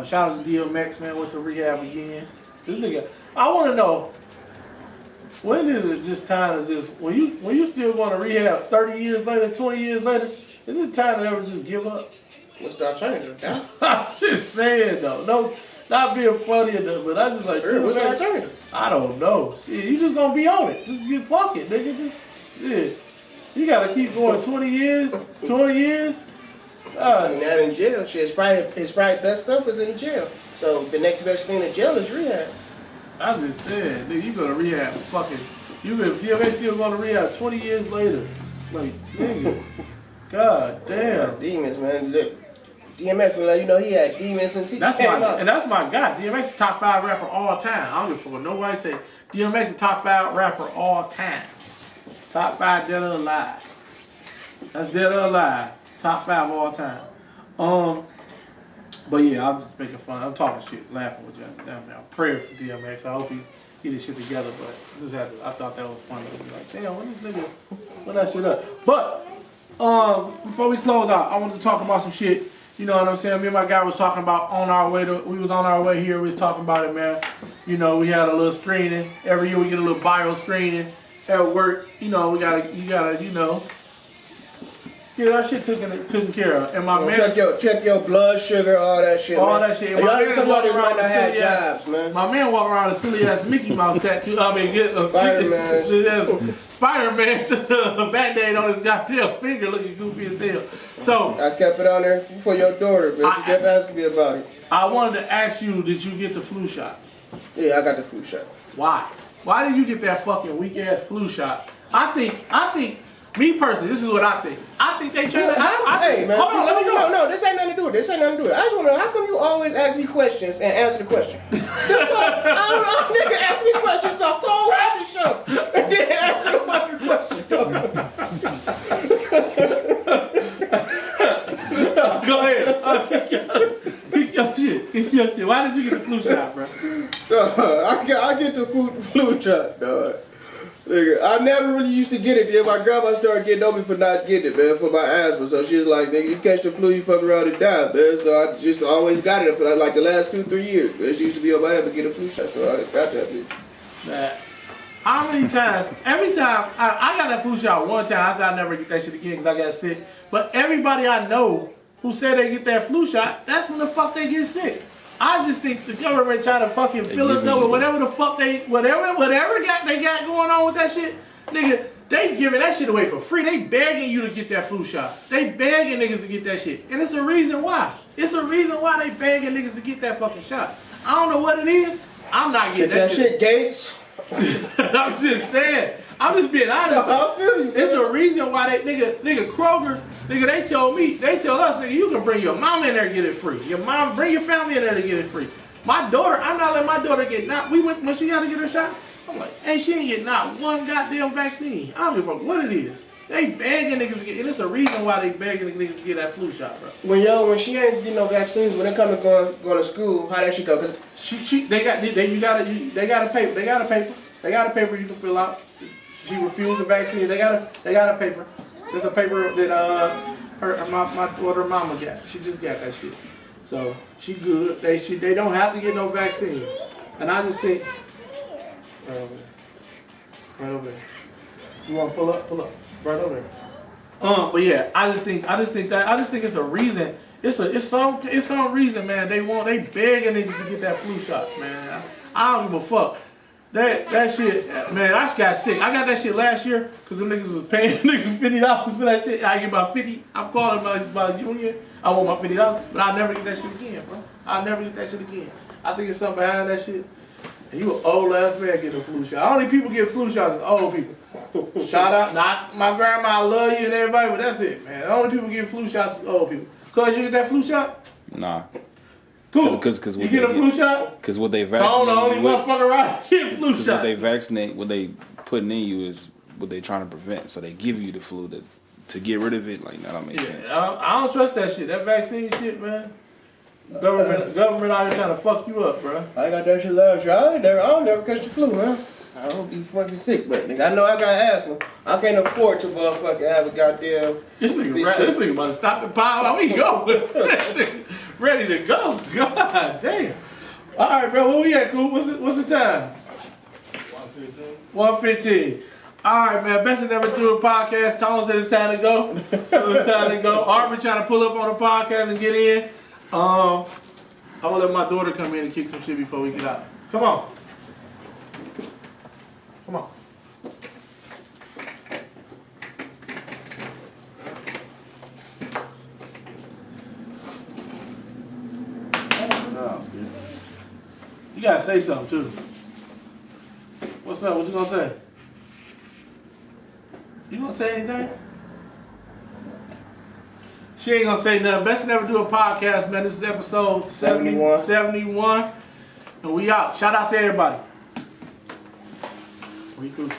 Shout out to DMX, man, went to rehab again. This nigga, I want to know, when is it just time to just, when you still going to rehab 30 years later, 20 years later, is it time to ever just give up? What's the alternative? I'm just saying though, no, not being funny enough, but I just like, sure, what's the alternative? I don't know. Shit, you just gonna be on it. Just get fuck it, nigga. Just shit. You gotta keep going 20 years. Now in jail, shit, his probably best stuff is in jail. So the next best thing in jail is rehab. I just said, nigga, you go to rehab fucking, DMX still going to rehab 20 years later. Like, nigga, god damn. Demons, man. DMX been like, he had demons since he came out. And that's my guy. DMX is top 5 rapper all time. I don't give a fuck what nobody say. DMX is top 5 rapper all time. Top 5 dead or alive. That's dead or alive. Top 5 all time. But yeah, I'm just making fun. I'm talking shit, laughing with you. Damn, I'm praying for DMX. I hope he get his shit together. But I thought that was funny. Like, damn, what this nigga put that shit up? But before we close out, I wanted to talk about some shit. You know what I'm saying? Me and my guy was talking about we was on our way here. We was talking about it, man. We had a little screening. Every year we get a little bio screening at work. You gotta, get our shit taken care of. And my man, check your blood sugar, all that shit. All man. that shit. And y'all somebody might not have jobs, man. My man walk around with a silly ass Mickey Mouse tattoo. I mean, get a Spider-Man Band-Aid on his goddamn finger, looking goofy as hell. So I kept it on there for your daughter, but she kept asking me about it. I wanted to ask you, did you get the flu shot? Yeah, I got the flu shot. Why? Why did you get that fucking weak ass flu shot? I think. Me personally, this is what I think. I think they try to. Hey, man. Hold on, let me go. No, this ain't nothing to do with it. I just want to know, how come you always ask me questions and answer the question? That's all. Nigga ask me questions the whole fucking show and then answer the fucking question. Go ahead. Kick your shit. Why did you get the flu shot, bro? I get the flu shot, dog. Nigga, I never really used to get it. Then my grandma started getting on me for not getting it, man, for my asthma. So she was like, nigga, you catch the flu, you fuck around and die, man. So I just always got it for like the last 2-3 years, man. She used to be on my head to get a flu shot, so I got that bitch. How many times? Every time I got that flu shot one time, I said I'd never get that shit again because I got sick. But everybody I know who said they get that flu shot, that's when the fuck they get sick. I just think the government trying to fucking fill us up with whatever the fuck they got going on with that shit. Nigga, they giving that shit away for free. They begging you to get that flu shot. They begging niggas to get that shit. And it's a reason why. It's a reason why they begging niggas to get that fucking shot. I don't know what it is. I'm not getting that shit, Gates. I'm just saying. I'm just being honest. I feel you. It's a reason why they nigga Kroger. Nigga, they tell us, nigga, you can bring your mom in there and get it free. Your mom, bring your family in there to get it free. My daughter, I'm not letting my daughter get when she got to get her shot, I'm like, hey, she ain't get not one goddamn vaccine. I don't give a fuck what it is. They begging niggas to get, and it's a reason why they begging niggas to get that flu shot, bro. When she ain't getting no vaccines, when they come to go to school, how that shit go? Cause they got a paper you can fill out. She refused the vaccine. They got a paper. There's a paper that my daughter mama got. She just got that shit. So she good. They don't have to get no vaccine. And I just think right over there. You want to pull up? Right over there. But yeah, I just think it's a reason. It's some reason, man. They begging niggas to get that flu shot, man. I don't give a fuck. That shit, man, I just got sick. I got that shit last year because them niggas was paying niggas $50 for that shit. I get about 50. I'm calling my union. I want my $50, but I'll never get that shit again, bro. I'll never get that shit again. I think it's something behind that shit. And you an old ass man getting a flu shot. Only people get flu shots is old people. Shout out, not my grandma, I love you and everybody, but that's it, man. The only people getting flu shots is old people. Cuz you get that flu shot? Nah. Cool. Cause you get a flu shot? Because what they vaccinate Tone the only motherfucker right get a flu shot. What they vaccinate, what they putting in you is what they trying to prevent. So they give you the flu to get rid of it. Like, that don't make sense. I don't trust that shit. That vaccine shit, man. Government out here trying to fuck you up, bro. I got that shit last year. I don't never catch the flu, man. I don't be fucking sick, but nigga, I know I got asthma. I can't afford to motherfucking have a goddamn. This nigga about to stop the power. We go. Ready to go. God damn. All right, bro. Where we at, cool? What's the time? 1:15. All right, man. Best to never do a podcast. Tone said it's time to go. So it's time to go. Aubrey trying to pull up on the podcast and get in. I'm gonna let my daughter come in and kick some shit before we get out. Come on. Come on. You gotta say something too. What's up? What you gonna say? You gonna say anything? She ain't gonna say nothing. Best to never do a podcast, man. This is episode 71. And we out. Shout out to everybody. We cool.